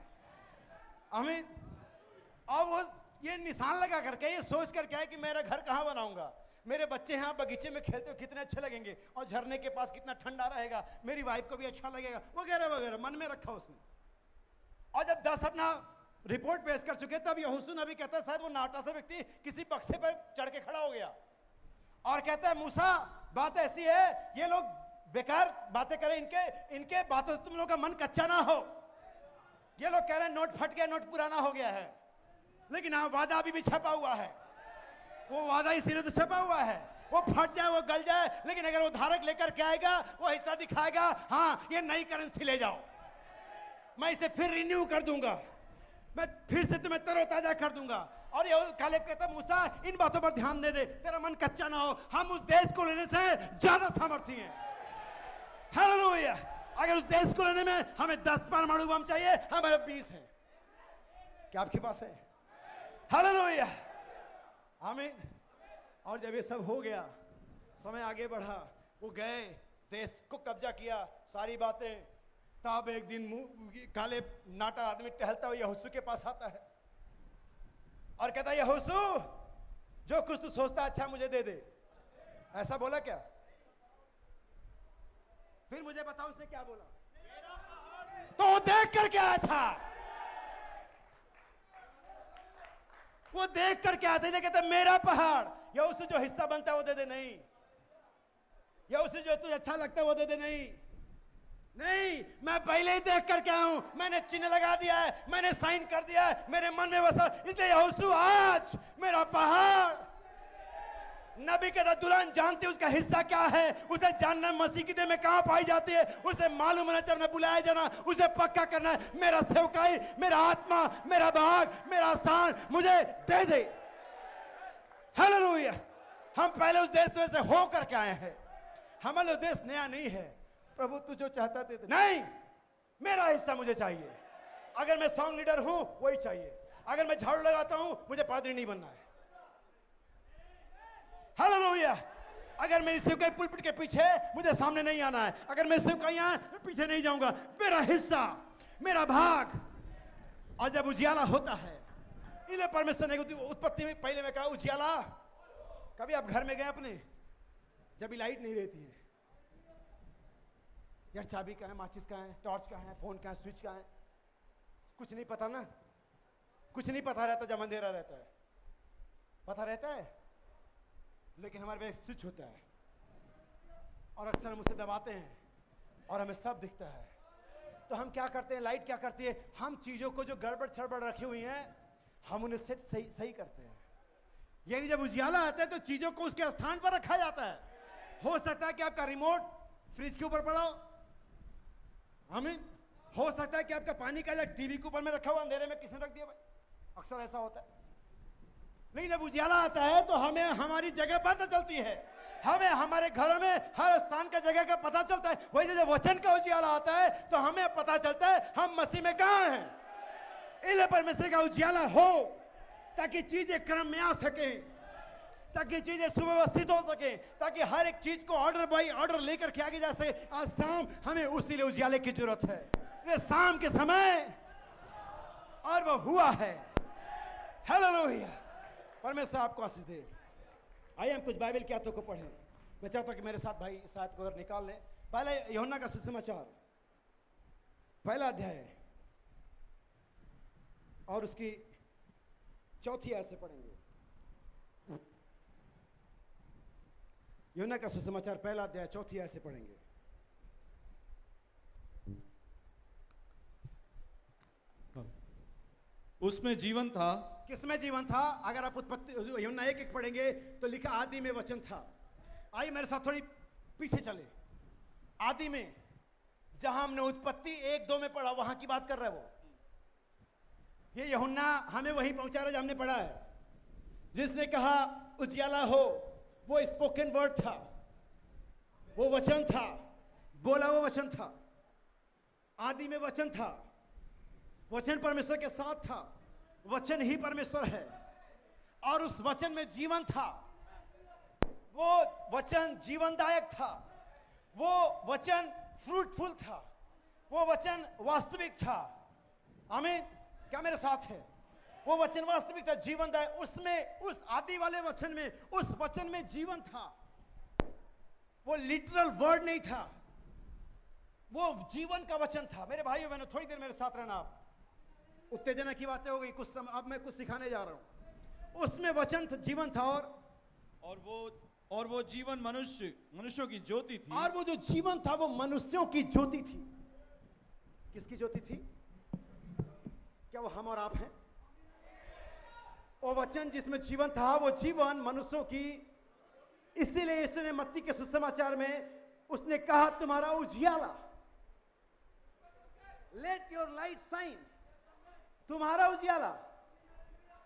हमें, और वो ये निशान लगा करके, ये सोच करके है कि मेरा घर कहां बनाऊंगा, मेरे बच्चे यहाँ बगीचे में खेलते हो कितने अच्छे लगेंगे, और झरने के पास कितना ठंडा रहेगा, मेरी वाइफ को भी अच्छा लगेगा, वगैरह वगैरह मन में रखा उसने। और जब 10 अपना रिपोर्ट पेश कर चुके, तब यहोशू नबी कहता है शायद वो नाटा सा व्यक्ति किसी बक्से पर चढ़ के खड़ा हो गया और कहता है मूसा बात ऐसी है, ये लोग बेकार बातें करें, इनके बातों से तुम लोगों का मन कच्चा ना हो। ये लोग कह रहे हैं नोट फट गया, नोट पुराना हो गया है, लेकिन हाँ वादा अभी भी छपा हुआ है। वो वादा इसीलिए तो छपा हुआ है, वो फट जाए वो गल जाए, लेकिन अगर वो धारक लेकर के आएगा, वो हिस्सा दिखाएगा, हाँ ये नई करेंसी ले जाओ, मैं इसे फिर रिन्यू कर दूंगा, मैं फिर से तुम्हें तरोताजा कर दूंगा। और ये कालेब कहता मूसा इन बातों पर ध्यान दे दे, तेरा मन कच्चा ना हो, हम उस देश को लेने से ज्यादा सामर्थ्य हैं। हालेलुया। अगर उस देश को लेने में हमें 10 परमाणु बम चाहिए, हमारे 20 हैं। क्या आपके पास है? हालेलुया, आमीन। और जब ये सब हो गया, समय आगे बढ़ा, वो गए, देश को कब्जा किया, सारी बातें। तब एक दिन कालेब नाटा आदमी टहलता हुआ यहोशू के पास आता है और कहता है यहोशू जो कुछ तू सोचता अच्छा मुझे दे दे। ऐसा बोला क्या? फिर मुझे बताओ उसने क्या बोला? तो वो देख कर क्या आया था, वो देख कर क्या आते थे, कहते मेरा पहाड़, या उसे जो हिस्सा बनता है वो दे दे, नहीं, या उसे जो तुझे अच्छा लगता है वो दे दे, नहीं नहीं, मैं पहले ही देख कर क्या हूं, मैंने चिन्ह लगा दिया है, मैंने साइन कर दिया है, मेरे मन में बसा, इसलिए यहोशू आज मेरा पहाड़। नबी कहता दुल्हन जानती है उसका हिस्सा क्या है, उसे जानना मसीह की देह में कहां पाई जाती है, उसे मालूम होना चाहिए, बुलाया जाना, उसे पक्का करना है, मेरा सेवकाई, मेरा आत्मा, मेरा भाग, मेरा स्थान मुझे दे दे। हालेलुया। हम पहले उस देश से हो करके आए हैं, हमारा देश नया नहीं है। प्रभु तू जो चाहता दे दे, नहीं, मेरा हिस्सा मुझे चाहिए। अगर मैं सॉन्ग लीडर हूं वही चाहिए, अगर मैं झाड़ू लगाता हूं मुझे पादरी नहीं बनना है। हालेलुया। अगर मेरी सेवकाई पुलपिट के पीछे, मुझे सामने नहीं आना है, अगर मेरी सेवकाई यहां, मैं पीछे नहीं जाऊंगा, मेरा हिस्सा, मेरा भाग। और जब उजियाला होता है, इन्हें परमेश्वर ने उत्पत्ति में पहले में कहा उजियाला। कभी आप घर में गए अपने, जब लाइट नहीं रहती है, यार चाबी कहाँ है, माचिस कहाँ है, टॉर्च कहाँ है, फोन कहाँ है, स्विच कहाँ है, कुछ नहीं पता ना, कुछ नहीं पता रहता जब अंधेरा रहता है, पता रहता है, लेकिन हमारे पास स्विच होता है और अक्सर हम उसे दबाते हैं और हमें सब दिखता है। तो हम क्या करते हैं, लाइट क्या करती है, हम चीजों को जो गड़बड़ छड़बड़ रखी हुई हैं, हम उन्हें सेट सही करते हैं। यानी जब उजियाला आता है तो चीजों को उसके स्थान पर रखा जाता है। हो सकता है कि आपका रिमोट फ्रिज के ऊपर पड़ा हो, आमीन। हो सकता है कि आपका पानी का जग टीवी के ऊपर में रखा हुआ, अंधेरे में किसने रख दिया भाई, अक्सर ऐसा होता है। लेकिन जब उजियाला आता है तो हमें हमारी जगह पता चलती है, हमें हमारे घरों में हर स्थान का जगह का पता चलता है। वही जब वचन का उजियाला आता है तो हमें पता चलता है हम मसीह में कहां हैं। इले परमेश्वर का उजियाला हो ताकि चीजें क्रम में आ सके, ताकि चीजें सुव्यवस्थित हो सके, ताकि हर एक चीज को ऑर्डर बाय ऑर्डर लेकर के आगे जा सके। आज शाम हमें उसी लिए उजियाले की जरूरत है, ये शाम के समय, और वो हुआ है। हालेलुया। परमेश्वर आपको आशीष दे। आइए हम कुछ बाइबल के आयतों को पढ़ें। मैं चाहता हूं कि मेरे साथ भाई इस आयत को अगर निकाल लें। पहले यूहन्ना का सुसमाचार पहला अध्याय और उसकी 4थी आयत से पढ़ेंगे। यूहन्ना का सुसमाचार पहला अध्याय 4थी आयत से पढ़ेंगे। उसमें जीवन था। किसमें जीवन था? अगर आप उत्पत्ति यूहन्ना 1:1 पढ़ेंगे तो लिखा आदि में वचन था। आइए मेरे साथ थोड़ी पीछे चले। आदि में, जहां हमने उत्पत्ति 1:2 में पढ़ा, वहां की बात कर रहा है वो। ये यूहन्ना हमें वहीं पहुंचा रहा है जो हमने पढ़ा है। जिसने कहा उजियाला हो, वो स्पोकन वर्ड था, वो वचन था, बोला वो वचन था। आदि में वचन था, वचन परमेश्वर के साथ था, वचन ही परमेश्वर है, और उस वचन में जीवन था। वो वचन जीवनदायक था, वो वचन फ्रूटफुल था, वो वचन वास्तविक था। आमीन। क्या मेरे साथ है? वो वचन वास्तविक था, जीवनदायक। उसमें, उस आदि वाले वचन में, उस वचन में जीवन था। वो लिटरल वर्ड नहीं था, वो जीवन का वचन था। मेरे भाइयों बहनों, थोड़ी देर मेरे साथ रहना। आप उत्तेजना की बातें हो गई कुछ समय, अब मैं कुछ सिखाने जा रहा हूं। उसमें वचन था, जीवन था, और वो जीवन मनुष्यों की ज्योति थी। और वो जो जीवन था वो मनुष्यों की ज्योति थी। किसकी ज्योति थी? क्या वो हम और आप हैं? वो वचन जिसमें जीवन था, वो जीवन मनुष्यों की। इसीलिए यीशु ने मत्ती के सुसमाचार में उसने कहा, तुम्हारा उजियाला, लेट योर लाइट शाइन। तुम्हारा उजियाला,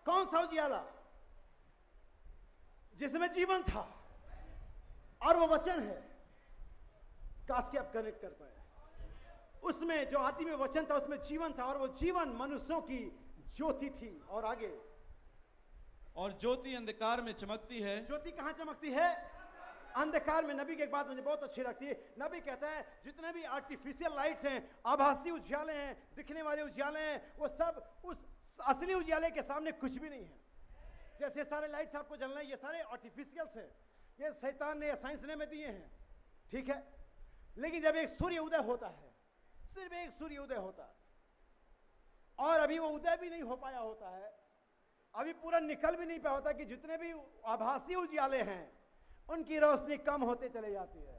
कौन सा उजियाला? जिसमें जीवन था, और वो वचन है। काश कि आप कनेक्ट कर पाए। उसमें जो आदि में वचन था, उसमें जीवन था, और वो जीवन मनुष्यों की ज्योति थी। और आगे, और ज्योति अंधकार में चमकती है। ज्योति कहां चमकती है? अंधकार में। नबी की एक बात मुझे बहुत अच्छी लगती है। नबी कहता है जितने भी आर्टिफिशियल लाइट्स हैं, आभासी उजियाले हैं, दिखने वाले उजियाले हैं, वो सब उस असली उजियाले के सामने कुछ भी नहीं है। जैसे सारे लाइट्स आपको जलना है, ये सारे आर्टिफिशियल्स हैं, ये शैतान ने या साइंस ने में दिए हैं, ठीक है। लेकिन जब एक सूर्य उदय होता है, सिर्फ एक सूर्य उदय होता है, और अभी वो उदय भी नहीं हो पाया होता है, अभी पूरा निकल भी नहीं पाया होता, कि जितने भी आभासी उजियाले हैं उनकी रोशनी कम होते चले जाती है।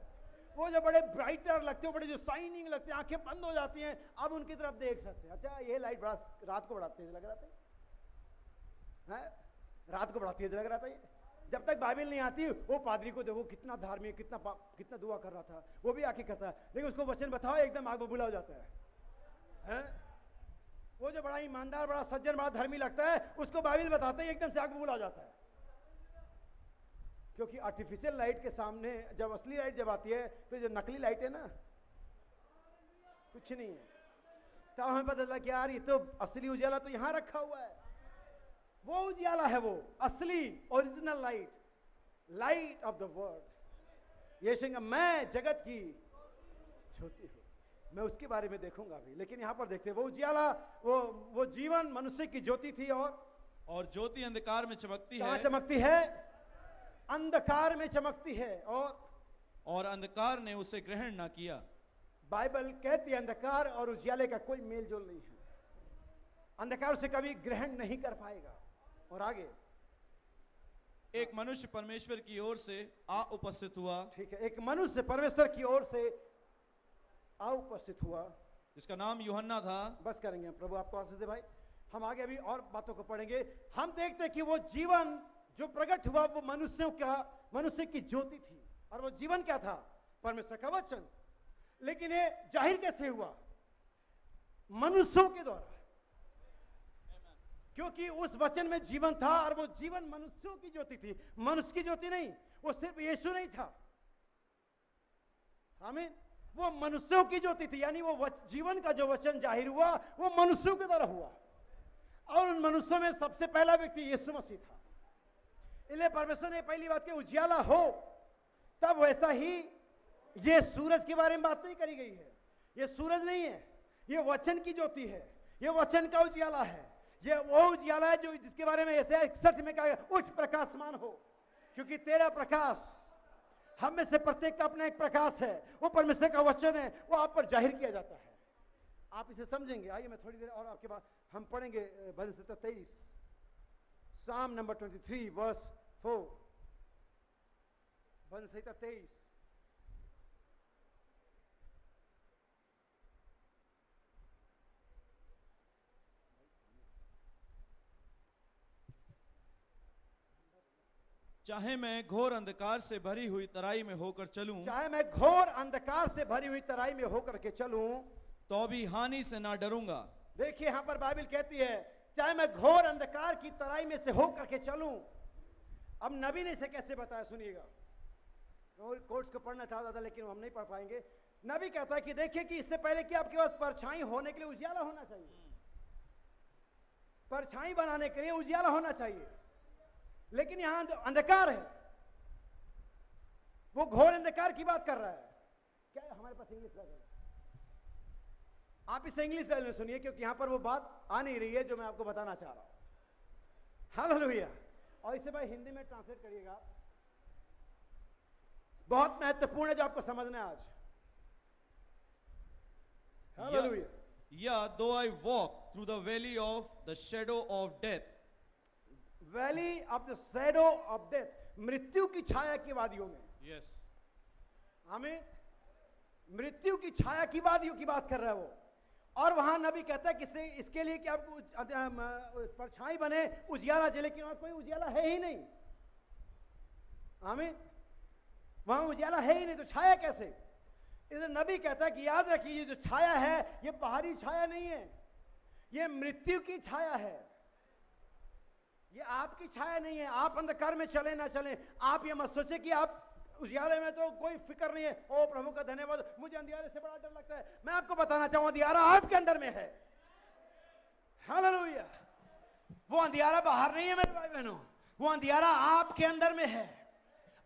वो जो बड़े ब्राइटर लगते हैं, बड़े जो शाइनिंग लगते हैं, आंखें बंद हो जाती हैं, अब उनकी तरफ देख सकते हैं। अच्छा, ये लाइट बड़ा रात को बड़ा तेज लग रहा था, रात को बड़ा तेज लग रहा था ये। जब तक बाइबल नहीं आती, वो पादरी को देखो कितना धार्मिक, कितना दुआ कर रहा था, वो भी आके करता है, लेकिन उसको वचन बताओ एकदम आग बबूला हो जाता है। वो जो बड़ा ईमानदार, बड़ा सज्जन, बड़ा धर्मी लगता है, उसको बाइबल बताते ही एकदम से आग बबूला हो जाता है। क्योंकि आर्टिफिशियल लाइट के सामने जब असली लाइट जब आती है, तो जो नकली लाइट है ना, कुछ नहीं है। तब हमें पता चला कि यार ये तो असली उजाला तो यहां रखा हुआ है। वो उजियाला है, वो असली original light, light of the world. यीशु ने मैं जगत की ज्योति हूं, मैं उसके बारे में देखूंगा अभी। लेकिन यहां पर देखते हैं, वो उजियाला, वो जीवन मनुष्य की ज्योति थी। और ज्योति अंधकार में चमकती कहां है। चमकती है? अंधकार में चमकती है, और अंधकार ने उसे ग्रहण ना किया। बाइबल कहती है अंधकार और उजियाले का कोई मेल जोल नहीं है। अंधकार उसे कभी ग्रहण नहीं कर पाएगा। और आगे, एक मनुष्य परमेश्वर की ओर से आ उपस्थित हुआ। ठीक है, एक मनुष्य परमेश्वर की ओर से आ उपस्थित हुआ, जिसका नाम यूहन्ना था। बस करेंगे, प्रभु आपको आशीष दे भाई। हम आगे अभी और बातों को पढ़ेंगे। हम देखते हैं कि वो जीवन जो प्रकट हुआ, वो मनुष्य की ज्योति थी। और वो जीवन क्या था? परमेश्वर का वचन। लेकिन ये जाहिर कैसे हुआ? मनुष्यों के द्वारा, क्योंकि उस वचन में जीवन था, और वो जीवन मनुष्यों की ज्योति थी, मनुष्य की ज्योति नहीं। वो सिर्फ यीशु नहीं था, आमीन। वो मनुष्यों की ज्योति थी, यानी वो जीवन का जो वचन जाहिर हुआ, वो मनुष्यों के द्वारा हुआ। और उन मनुष्यों में सबसे पहला व्यक्ति यीशु मसीह था। इसलिए परमेश्वर ने पहली बात की उजियाला हो। तब वैसा ही ये सूरज के बारे में बात नहीं करी गई है। ये सूरज नहीं है, ये वचन की ज्योति है, ये वचन का उजियाला है। ये वो उजियाला है जो जिसके बारे में ऐसे 61 में कहा, उठ प्रकाशमान हो, क्योंकि तेरा प्रकाश, हम में से प्रत्येक का अपना एक प्रकाश है। वो परमेश्वर का वचन है, वो आप पर जाहिर किया जाता है। आप इसे समझेंगे। आइए मैं थोड़ी देर और आपके बाद हम पढ़ेंगे भजन संहिता 23, साम नंबर 23 वर्स 4। भजन संहिता 23, चाहे मैं घोर अंधकार से भरी हुई तराई में होकर चलूं, चाहे मैं घोर अंधकार से भरी हुई तराई में होकर के चलूं, तो भी हानि से ना डरूंगा। देखिए यहां पर बाइबल कहती है चाहे मैं घोर अंधकार की तराई में से होकर के चलूं। अब नबी ने इसे कैसे बताया, सुनिएगा। कोर्ट्स को पढ़ना चाहता था लेकिन हम नहीं पढ़ पाएंगे। नबी कहता है कि देखिए कि इससे पहले कि आपके पास परछाई होने के लिए उजियाला होना चाहिए, परछाई बनाने के लिए उजियाला होना चाहिए, लेकिन यहां अंधकार है। वो घोर अंधकार की बात कर रहा है। क्या हमारे पास इंग्लिश बाइबल है? आप इसे इंग्लिश बाइबल में सुनिए, क्योंकि यहां पर वो बात आ नहीं रही है जो मैं आपको बताना चाह रहा हूं। हालेलुया। और इसे भाई हिंदी में ट्रांसलेट करिएगा, बहुत महत्वपूर्ण है जो आपको समझना है आज। Hallelujah. Yeah, though I walk through the valley of the shadow of death, valley of the shadow of death, मृत्यु की छाया की वादियों में। yes, हमें मृत्यु की छाया की वादियों की बात कर रहा है वो। और वहां नबी कहता है कि इसके लिए कि आपको परछाई बने, उजियाला चले, लेकिन वहां कोई उजियाला है ही नहीं। आमीन। वहां उजियाला है ही नहीं, तो छाया कैसे? इसलिए नबी कहता है कि याद रखिए, ये जो छाया है ये बाहरी छाया नहीं है, ये मृत्यु की छाया है, ये आपकी छाया नहीं है। आप अंधकार में चले ना चले, आप ये मत सोचे कि आप उजियाले में तो कोई फिक्र नहीं है, ओ प्रभु का धन्यवाद, मुझे अंधियारे से बड़ा डर लगता है। मैं आपको बताना चाहूंगा अंधियारा आपके अंदर में है। हालेलुया। वो अंधियारा बाहर नहीं है मेरे भाई बहनों, वो अंधियारा आपके अंदर में है।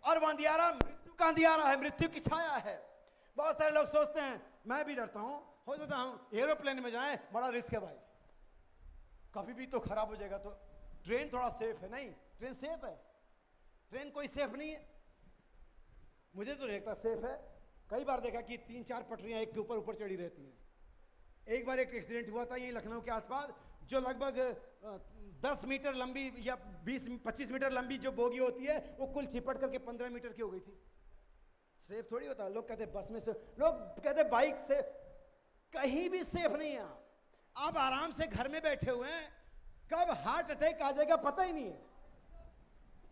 और वो अंधियारा मृत्यु का अंधियारा है, मृत्यु की छाया है। बहुत सारे लोग सोचते हैं, मैं भी डरता हूं, हो जाता हूं एरोप्लेन में जाएं बड़ा रिस्क है भाई, कभी भी तो खराब हो जाएगा। तो ट्रेन थोड़ा सेफ है। नहीं, ट्रेन सेफ है? ट्रेन कोई सेफ नहीं है। मुझे तो लगता सेफ है। कई बार देखा कि 3-4 पटरियां एक के ऊपर ऊपर चढ़ी रहती हैं। एक बार एक एक्सीडेंट हुआ था यहीं लखनऊ के आसपास, जो लगभग 10 मीटर लंबी या 20-25 मीटर लंबी जो बोगी होती है वो कुल चिपट करके 15 मीटर की हो गई थी। सेफ थोड़ी होता है। लोग कहते बस में से, लोग कहते बाइक से, कहीं भी सेफ नहीं है। आप आराम से घर में बैठे हुए हैं, कब हार्ट अटैक आ जाएगा पता ही नहीं है।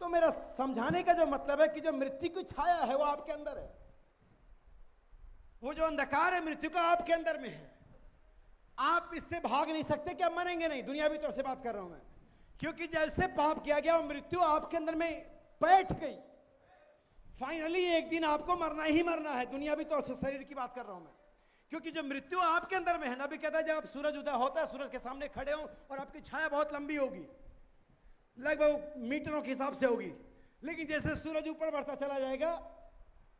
तो मेरा समझाने का जो मतलब है कि जो मृत्यु की छाया है वो आपके अंदर है, वो जो अंधकार है मृत्यु का आपके अंदर में है। आप इससे भाग नहीं सकते कि आप मरेंगे नहीं, दुनियावी तौर से बात कर रहा हूं मैं, क्योंकि जैसे पाप किया गया वो मृत्यु आपके अंदर में बैठ गई। फाइनली एक दिन आपको मरना ही मरना है, दुनियावी तौर से शरीर की बात कर रहा हूं मैं, क्योंकि जो मृत्यु आपके अंदर में है। नबी कहता है जब आप सूरज उदय होता है, सूरज के सामने खड़े हो और आपकी छाया बहुत लंबी होगी, लगभग मीटरों के हिसाब से होगी, लेकिन जैसे सूरज ऊपर बढ़ता चला जाएगा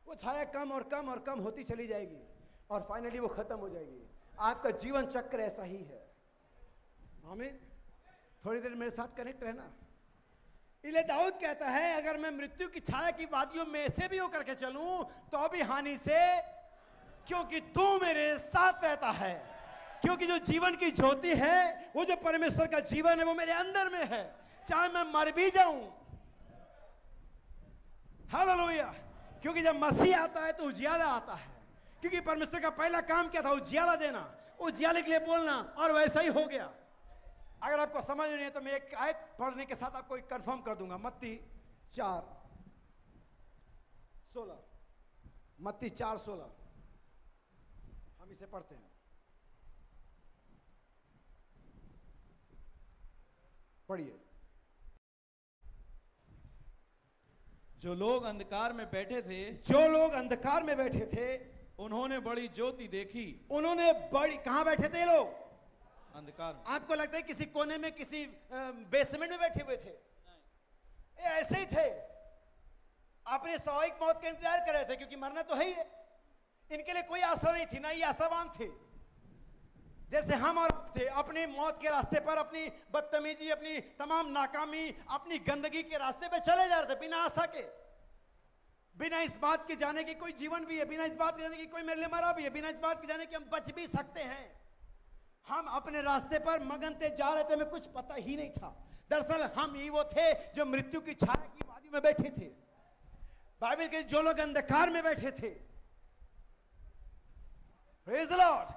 वो छाया कम और कम और कम होती चली जाएगी और फाइनली वो खत्म हो जाएगी। आपका जीवन चक्र ऐसा ही है। आमीन। थोड़ी देर मेरे साथ कनेक्ट रहना। इले दाऊद कहता है अगर मैं मृत्यु की छाया की वादियों में से भी होकर के चलूं तो भी हानि से, क्योंकि तू मेरे साथ रहता है। क्योंकि जो जीवन की ज्योति है, वो जो परमेश्वर का जीवन है वो मेरे अंदर में है, चाहे मैं मर भी जाऊं। हालेलुया। क्योंकि जब मसीह आता है तो उजियाला आता है, क्योंकि परमेश्वर का पहला काम क्या था? उजियाला देना, उजियाले के लिए बोलना, और वैसा ही हो गया। अगर आपको समझ नहीं है तो मैं एक आयत पढ़ने के साथ आपको कंफर्म कर दूंगा। मत्ती 4:16, मत्ती 4:16 हम इसे पढ़ते हैं। पढ़िए। जो लोग अंधकार में बैठे थे, जो लोग अंधकार में बैठे थे, उन्होंने बड़ी ज्योति देखी। उन्होंने बड़ी, कहां बैठे थे लोग? अंधकार में। आपको लगता है किसी कोने में, किसी बेसमेंट में बैठे हुए थे? ये ऐसे ही थे, अपने स्वाभाविक मौत का इंतजार कर रहे थे, क्योंकि मरना तो है ही है। इनके लिए कोई आशा नहीं थी, ना ये आशावान थे। जैसे हम और थे, अपनी मौत के रास्ते पर, अपनी बदतमीजी, अपनी तमाम नाकामी, अपनी गंदगी के रास्ते पे चले जा रहे थे, बिना आशा के, बिना इस बात के जाने की कोई जीवन भी है, बिना इस बात के जाने की कोई मेरे लिए मरा भी है, बिना इस बात के जाने की हम बच भी सकते हैं। हम अपने रास्ते पर मगन थे, जा रहे थे, हमें कुछ पता ही नहीं था। दरअसल हम ही वो थे जो मृत्यु की छाया की वादी में बैठे थे। बाइबल के जो लोग अंधकार में बैठे थे, प्रेज़ द लॉर्ड,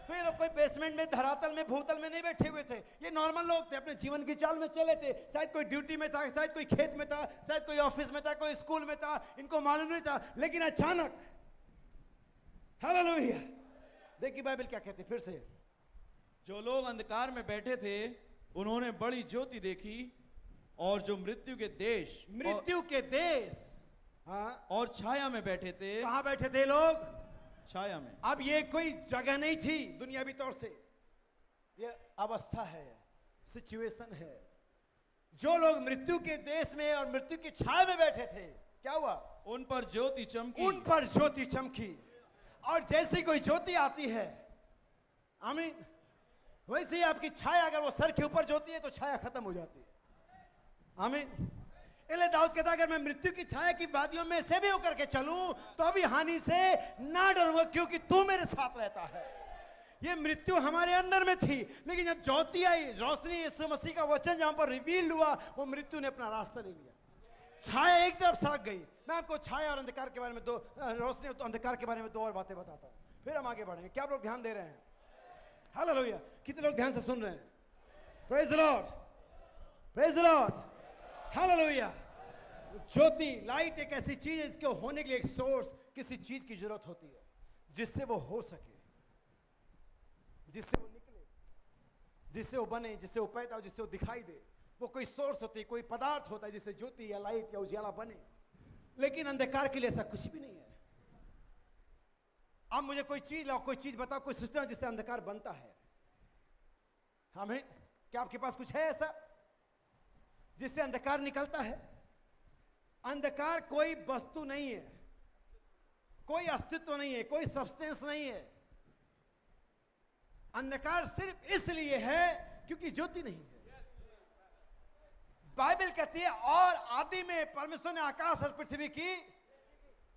तो ये लोग कोई बेसमेंट में, धरातल में, भूतल में नहीं बैठे हुए थे। ये नॉर्मल लोग थे, अपने जीवन की चाल में चले थे। शायद कोई ड्यूटी में था, शायद कोई खेत में था, शायद कोई ऑफिस में था, कोई स्कूल में था, इनको मालूम नहीं था। लेकिन अचानक, हालेलुया, देखिए बाइबल क्या कहती है फिर से। जो लोग अंधकार में बैठे थे उन्होंने बड़ी ज्योति देखी, और जो मृत्यु के देश हाँ, और छाया में बैठे थे। कहां बैठे थे लोग? छाया में। अब ये कोई जगह नहीं थी दुनियावी तौर से, ये अवस्था है, सिचुएशन है। जो लोग मृत्यु के देश में और मृत्यु की छाया में बैठे थे, क्या हुआ? उन पर ज्योति चमकी। उन पर ज्योति चमकी। और जैसी कोई ज्योति आती है, आमीन, वैसे ही आपकी छाया, अगर वो सर के ऊपर ज्योति है तो छाया खत्म हो जाती है। आमीन। इसलिए दाऊद कहता, अगर मैं मृत्यु की छाया की वादियों में से भी होकर के चलूं तो अभी हानि से ना डरूंगा, क्योंकि तू मेरे साथ रहता है। ये मृत्यु हमारे अंदर में थी, लेकिन जब ज्योति आई, रोशनी, यीशु मसीह का वचन जहां पर रिवील हुआ, वो मृत्यु ने अपना रास्ता ले लिया। छाया एक तरफ सरक गई। मैं आपको छाया और अंधकार के बारे में रोशनी और अंधकार के बारे में दो और बातें बताता हूं, फिर हम आगे बढ़ेंगे। क्या आप लोग ध्यान दे रहे हैं? हालेलुया, कितने लोग ध्यान से सुन रहे हैं? Praise the Lord, praise the Lord, hallelujah. Jyoti, light एक ऐसी चीज है, इसके होने के लिए एक सोर्स, किसी चीज की जरूरत होती है जिससे वो हो सके, जिससे वो निकले, जिससे वो बने, जिससे वो पैदा हो, जिससे वो दिखाई दे। वो कोई सोर्स होती है, कोई पदार्थ होता है जिससे ज्योति या लाइट या उजाला बने। लेकिन अंधकार के लिए ऐसा कुछ भी नहीं है। अब मुझे कोई चीज लाओ, कोई चीज बताओ, कोई सिस्टम जिससे अंधकार बनता है। हमें, क्या आपके पास कुछ है ऐसा जिससे अंधकार निकलता है? अंधकार कोई वस्तु नहीं है, कोई अस्तित्व नहीं है, कोई सब्सटेंस नहीं है। अंधकार सिर्फ इसलिए है क्योंकि ज्योति नहीं है। बाइबल कहती है, और आदि में परमेश्वर ने आकाश और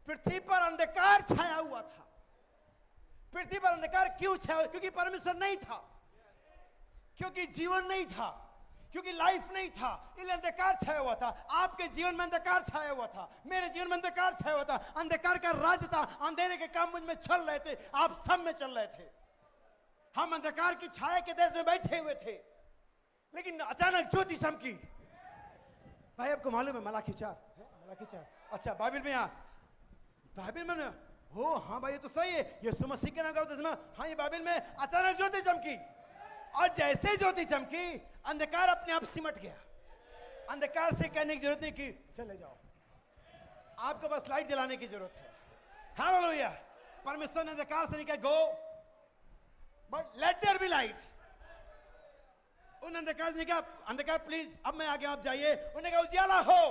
पृथ्वी पर अंधकार छाया हुआ था। पृथ्वी पर अंधकार क्यों छाया? क्योंकि परमेश्वर नहीं था, क्योंकि जीवन नहीं था, क्योंकि लाइफ नहीं था, इसलिए अंधकार छाया हुआ था। आपके जीवन में अंधकार छाया हुआ था, मेरे जीवन में अंधकार छाया हुआ था। अंधकार का राज था, अंधेरे के काम मुझ में चल रहे थे, आप सब में चल रहे थे। हम अंधकार की छाया के देश में बैठे हुए थे, लेकिन अचानक ज्योति चमकी। भाई आपको मालूम है मलाकी 4 है? मलाकी 4, अच्छा बाइबल में, बाइबल में हो, हाँ भाई ये तो सही है, यीशु मसीह के नाम का, हाँ ये बाइबल में अचानक ज्योति चमकी। और जैसे ज्योति चमकी, अंधकार अपने आप सिमट गया। अंधकार से कहने की जरूरत नहीं कि चले जाओ, आपको बस लाइट जलाने की जरूरत है। हालेलुया। परमेश्वर ने अंधकार से निकल, go but let there be light. उन अंधकार ने कहा, अंधकार प्लीज अब मैं आगे, आप जाइए। उन्होंने कहा उजियाला हो,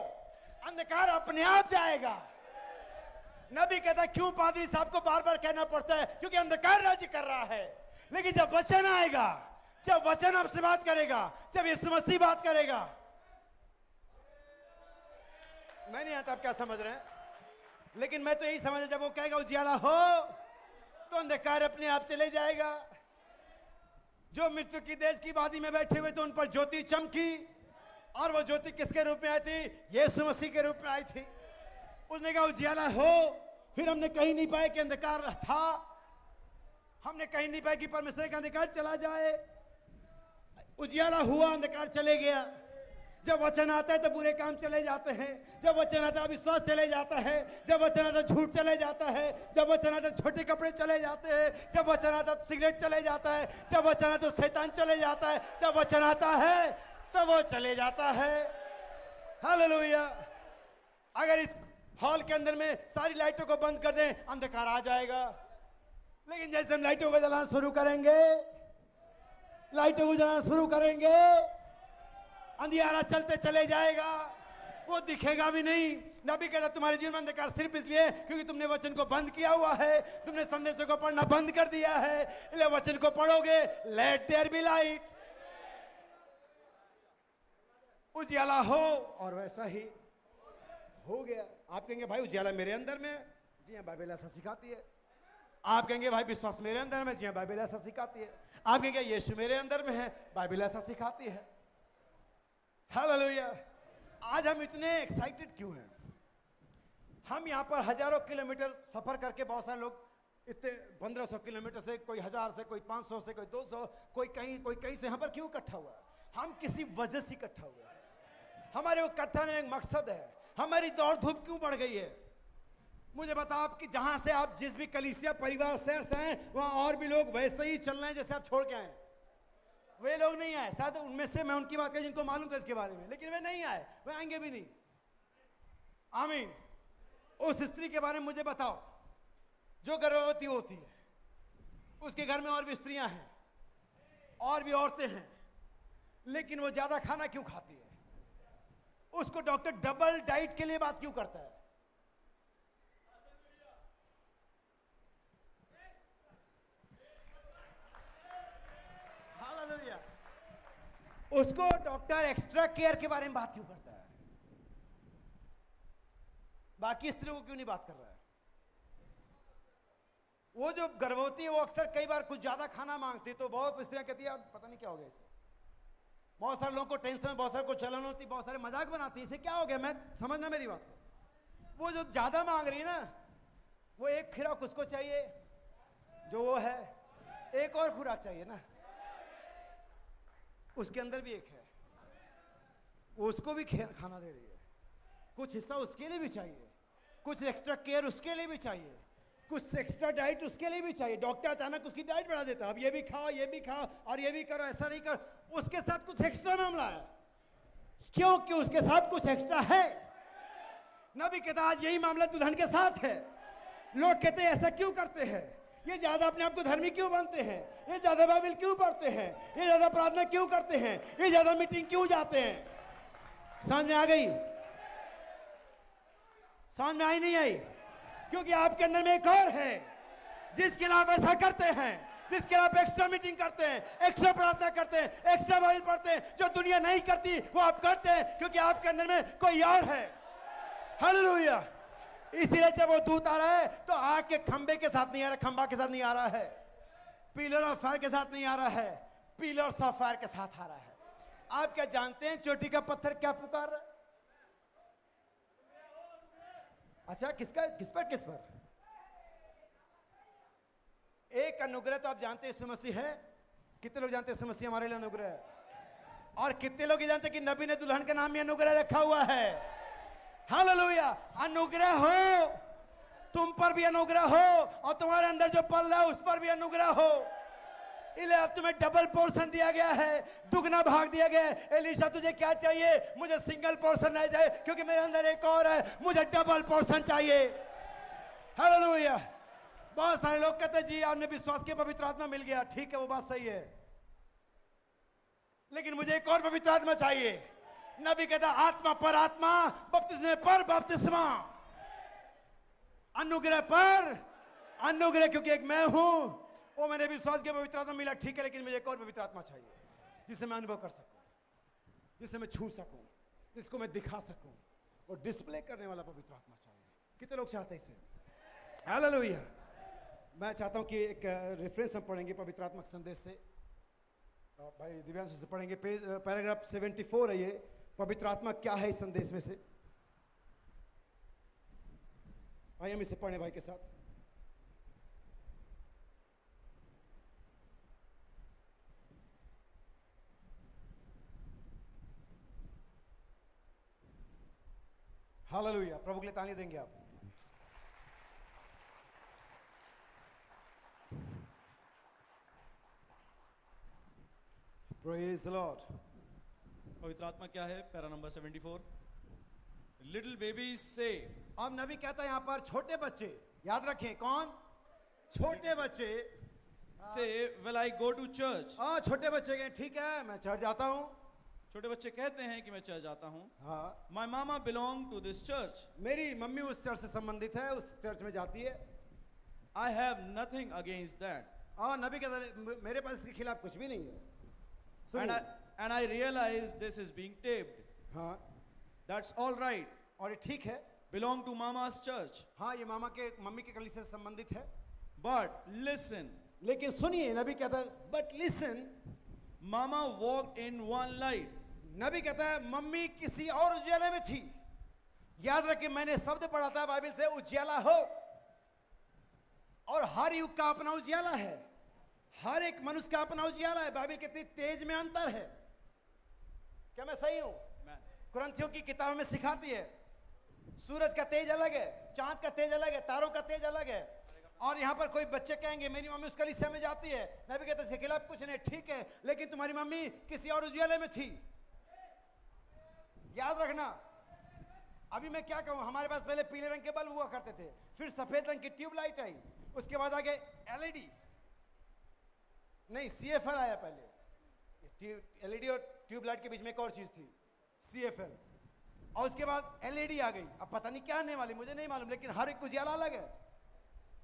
अंधकार अपने आप जाएगा। नबी कहता, क्यों पादरी साहब को बार बार कहना पड़ता है? क्योंकि अंधकार राज्य कर रहा है। लेकिन जब वचन आएगा, जब वचन आपसे बात करेगा, जब यीशु मसीह बात करेगा, मैं नहीं आता आप क्या समझ रहे हैं, लेकिन मैं तो यही समझ, जब वो कहेगा उजियाला हो, तो अंधकार अपने आप चले जाएगा। जो मृत्यु की देश की वादी में बैठे हुए थे, उन पर ज्योति चमकी। और वो ज्योति किसके रूप में आई थी? यीशु मसीह के रूप में आई थी। उसने कहा उजियाला हो। फिर हमने कहीं नहीं पाया कि अंधकार था, हमने कहीं नहीं पाया कि परमेश्वर का अंधकार चला जाए। उजियाला हुआ, अंधकार चले गया। जब वचन आता है तो बुरे काम चले जाते हैं, जब वचन आता है अविश्वास चले जाता है, जब वचन आता है झूठ चले जाता है, जब वचन आता है छोटे कपड़े चले जाते हैं, जब वचन आता है तो सिगरेट चले जाता है, जब वचन आता है तो शैतान चले जाता है, जब वचन आता है तो वो चले जाता है। हालेलुया। अगर इस हॉल के अंदर में सारी लाइटों को बंद कर दें, अंधकार आ जाएगा। लेकिन जैसे हम लाइटों को जलाना शुरू करेंगे, लाइटों को जलाना शुरू करेंगे, अंधियारा चलते चले जाएगा, वो दिखेगा भी नहीं। नबी कहता, तुम्हारे जीवन में अंधकार सिर्फ इसलिए क्योंकि तुमने वचन को बंद किया हुआ है, तुमने संदेशों को पढ़ना बंद कर दिया है। इसलिए वचन को पढ़ोगे, लेट देयर बी लाइट, उजियाला हो, और वैसा ही हो गया। आप कहेंगे भाई उजियाला मेरे अंदर में है, जी हाँ बाइबल ऐसा सिखाती है। आप कहेंगे भाई विश्वास मेरे अंदर में, जी हाँ बाइबल ऐसा सिखाती है। आप कहेंगे यीशु मेरे अंदर में है, बाइबल ऐसा सिखाती है। हालेलुया। आज हम इतने एक्साइटेड क्यों हैं? हम यहाँ पर हजारों किलोमीटर सफर करके, बहुत सारे लोग इतने 1500 किलोमीटर से, कोई 1000 से, कोई 500 से, कोई 200, कोई कहीं से यहाँ पर क्यों इकट्ठा हुआ? हम किसी वजह से इकट्ठा हुए हैं। हमारे इकट्ठा होने में एक मकसद है। हमारी दौड़ धूप क्यों बढ़ गई है? मुझे बताओ आप कि जहां से आप जिस भी कलीसिया परिवार शहर से आए, वहां और भी लोग वैसे ही चल रहे हैं जैसे आप छोड़ के आए। वे लोग नहीं आए, शायद उनमें से मैं उनकी बात करूं जिनको मालूम था इसके बारे में, लेकिन वे नहीं आए, वे आएंगे भी नहीं। आमीन। उस स्त्री के बारे में मुझे बताओ जो गर्भवती होती है, उसके घर में और भी स्त्रियां हैं, और भी औरतें हैं, लेकिन वो ज्यादा खाना क्यों खाती है? उसको डॉक्टर डबल डाइट के लिए बात क्यों करता है? हालेलुया। उसको डॉक्टर एक्स्ट्रा केयर के बारे में बात क्यों करता है? बाकी स्त्रियों को क्यों नहीं बात कर रहा है? वो जो गर्भवती है वो अक्सर कई बार कुछ ज्यादा खाना मांगती है, तो बहुत स्त्रियां कहती है पता नहीं क्या हो गया इसे। बहुत सारे लोगों को टेंशन, बहुत सारे को चलन होती, बहुत सारे मजाक बनाती है, इसे क्या हो गया? मैं समझना मेरी बात को। वो जो ज्यादा मांग रही है ना, वो एक खुराक उसको चाहिए जो वो है, एक और खुराक चाहिए ना, उसके अंदर भी एक है, वो उसको भी खाना दे रही है, कुछ हिस्सा उसके लिए भी चाहिए, कुछ एक्स्ट्रा केयर उसके लिए भी चाहिए, कुछ एक्स्ट्रा डाइट उसके लिए भी चाहिए। डॉक्टर अचानक उसकी डाइट बढ़ा देता है, अब ये भी खाओ, ये भी खाओ, और ये भी करो, ऐसा नहीं करो। उसके साथ कुछ एक्स्ट्रा मामला है, क्योंकि उसके साथ कुछ एक्स्ट्रा है। नबी कहता आज यही मामला दुल्हन के साथ है। लोग कहते हैं ऐसा क्यों करते हैं? ये ज्यादा अपने आप को धर्मी क्यों बनते हैं? ये ज्यादा बाइबल क्यों पढ़ते हैं? ये ज्यादा प्रार्थना क्यों करते हैं? ये ज्यादा मीटिंग क्यों जाते हैं? समझ में आ गई? समझ में आई नहीं आई? क्योंकि आपके अंदर में एक और है जिसके लिए आप ऐसा करते हैं, जिसके लिए आप एक्स्ट्रा मीटिंग करते हैं, एक्स्ट्रा प्रार्थना करते हैं, एक्स्ट्रा बाइबल पढ़ते हैं। जो दुनिया नहीं करती वो आप करते हैं, क्योंकि आपके अंदर में कोई और है। हालेलुया। इसीलिए जब वो दूत आ रहा है तो आग के खंबे के साथ नहीं आ रहा, खंबा के साथ नहीं आ रहा है, पिलर ऑफ फायर के साथ नहीं आ रहा है, पिलर्स ऑफ फायर के साथ आ रहा है। आप क्या जानते हैं चोटी का पत्थर क्या पुकार रहा है? अच्छा, किस पर? एक अनुग्रह तो आप जानते हैं यीशु मसीह है। कितने लोग जानते हैं यीशु मसीह हमारे लिए अनुग्रह है? और कितने लोग ये जानते हैं कि नबी ने दुल्हन का नाम ही अनुग्रह रखा हुआ है? हालेलुया। अनुग्रह हो, तुम पर भी अनुग्रह हो, और तुम्हारे अंदर जो पल रहा है उस पर भी अनुग्रह हो। इसलिए अब तुम्हें डबल पोर्शन दिया गया है, दुगना भाग दिया गया है। एलिशा तुझे क्या चाहिए? मुझे सिंगल पोर्शन नहीं चाहिए, क्योंकि मेरे अंदर एक और है, मुझे डबल पोर्शन चाहिए। हालेलुया। बहुत सारे लोग कहते हैं जी आपने विश्वास के पवित्र आत्मा मिल गया, ठीक है वो बात सही है, लेकिन मुझे एक और पवित्र आत्मा चाहिए। नबी कहता आत्मा पर आत्मा, बपतिस्मा पर बपतिस्मा, अनुग्रह पर अनुग्रह। क्योंकि एक मैं हूं, वो मैंने विश्वास के पवित्र आत्मा मिला, ठीक है, लेकिन मुझे एक और पवित्र आत्मा चाहिए जिसे मैं अनुभव कर सकूं, जिसे मैं छू सकूं, जिसको मैं दिखा सकूं, और डिस्प्ले करने वाला पवित्र आत्मा चाहिए। कितने लोग चाहते हैं इसे? हालेलुया। मैं चाहता हूं कि एक रेफरेंस हम पढ़ेंगे पवित्र आत्मा संदेश से। भाई दिव्यांशु से पढ़ेंगे, पैराग्राफ 74 है ये, पवित्र आत्मा क्या है इस संदेश में से। आइए हम इसे पढ़ें भाई के साथ। हालेलुया। प्रभु के लिए ताली देंगे आप। Praise the Lord. पवित्र आत्मा क्या है? Para number 74। लिटिल बेबीज से, अब नबी कहता है यहां पर छोटे बच्चे, याद रखें कौन? छोटे बच्चे से will I go to church. हाँ, छोटे बच्चे गए, ठीक है मैं चर्च जाता हूं। छोटे बच्चे कहते हैं कि मैं चर्च जाता हूं। हाँ, माई मामा बिलोंग टू दिस चर्च। मेरी मम्मी उस चर्च से संबंधित है, उस चर्च में जाती है। I have nothing against that. हाँ, नबी कहता है मेरे पास इसके खिलाफ कुछ भी नहीं है। And I realize this is being taped. हाँ, That's all right. और ये ठीक है, Belong to Mama's church. हाँ ये मम्मी के कलीसिया से संबंधित है। But listen, लेकिन सुनिए, नबी कहता है but listen, Mama walked in one light. नबी कहता है मम्मी किसी और उजाले में थी। याद रखिए मैंने शब्द पढ़ा था बाइबल से, उजाला हो, और हर युग का अपना उजियाला है, हर एक मनुष्य का अपना उजियाला है। बाइबल कहती है तेज में अंतर है। क्या मैं सही हूं? कुरिन्थियों की किताब में सिखाती है सूरज का तेज अलग है, चांद का तेज अलग है, तारों का तेज अलग है। और यहां पर कोई बच्चे कहेंगे मेरी मम्मी उस कलीसिया में जाती है, नबी कहते इसके खिलाफ कुछ नहीं, ठीक है, लेकिन तुम्हारी मम्मी किसी और उजियाले में थी। याद रखना। अभी मैं क्या कहूं, हमारे पास पहले पीले रंग के बल्ब हुआ करते थे, फिर सफेद रंग की ट्यूबलाइट आई, उसके बाद आगे एलईडी, नहीं सीएफएल आया पहले। एलईडी और ट्यूबलाइट के बीच में एक और चीज थी सीएफएल, और उसके बाद एलईडी आ गई। अब पता नहीं क्या आने वाली, मुझे नहीं मालूम, लेकिन हर एक उजियाला अलग है।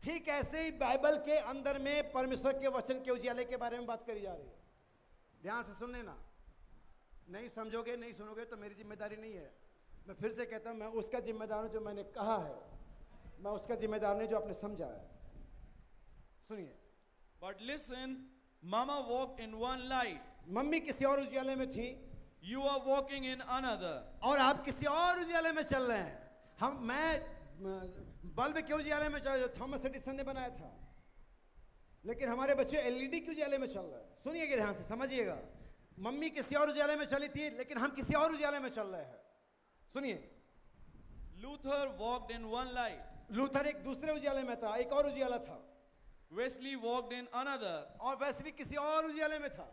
ठीक ऐसे ही बाइबल के अंदर में परमेश्वर के वचन के उजियाले के बारे में बात करी जा रही है। ध्यान से सुन लेना, नहीं समझोगे नहीं सुनोगे तो मेरी जिम्मेदारी नहीं है। मैं फिर से कहता हूं, मैं उसका जिम्मेदार हूं जो मैंने कहा है, मैं उसका जिम्मेदार नहीं जो आपने समझा है। सुनिए। But listen, Mama walked in one light. Mummy किसी और उजियाले में थी, You are walking in another. और आप किसी और उजियाले में चल रहे हैं। मैं बल्ब के उजियाले में चल, जो थॉमस एडिसन ने बनाया था, लेकिन हमारे बच्चे एलईडी के उजियाले में चल रहे हैं। सुनिएगा ध्यान से, समझिएगा। मम्मी किसी और उजियाले में चली थी, लेकिन हम किसी और उजियाले में चल रहे हैं। सुनिए। Luther walked in one light. Luther एक दूसरे उजियाले में था, एक और उजियाला था। Wesley walked in another. और वेस्ली किसी और उजियाले में था।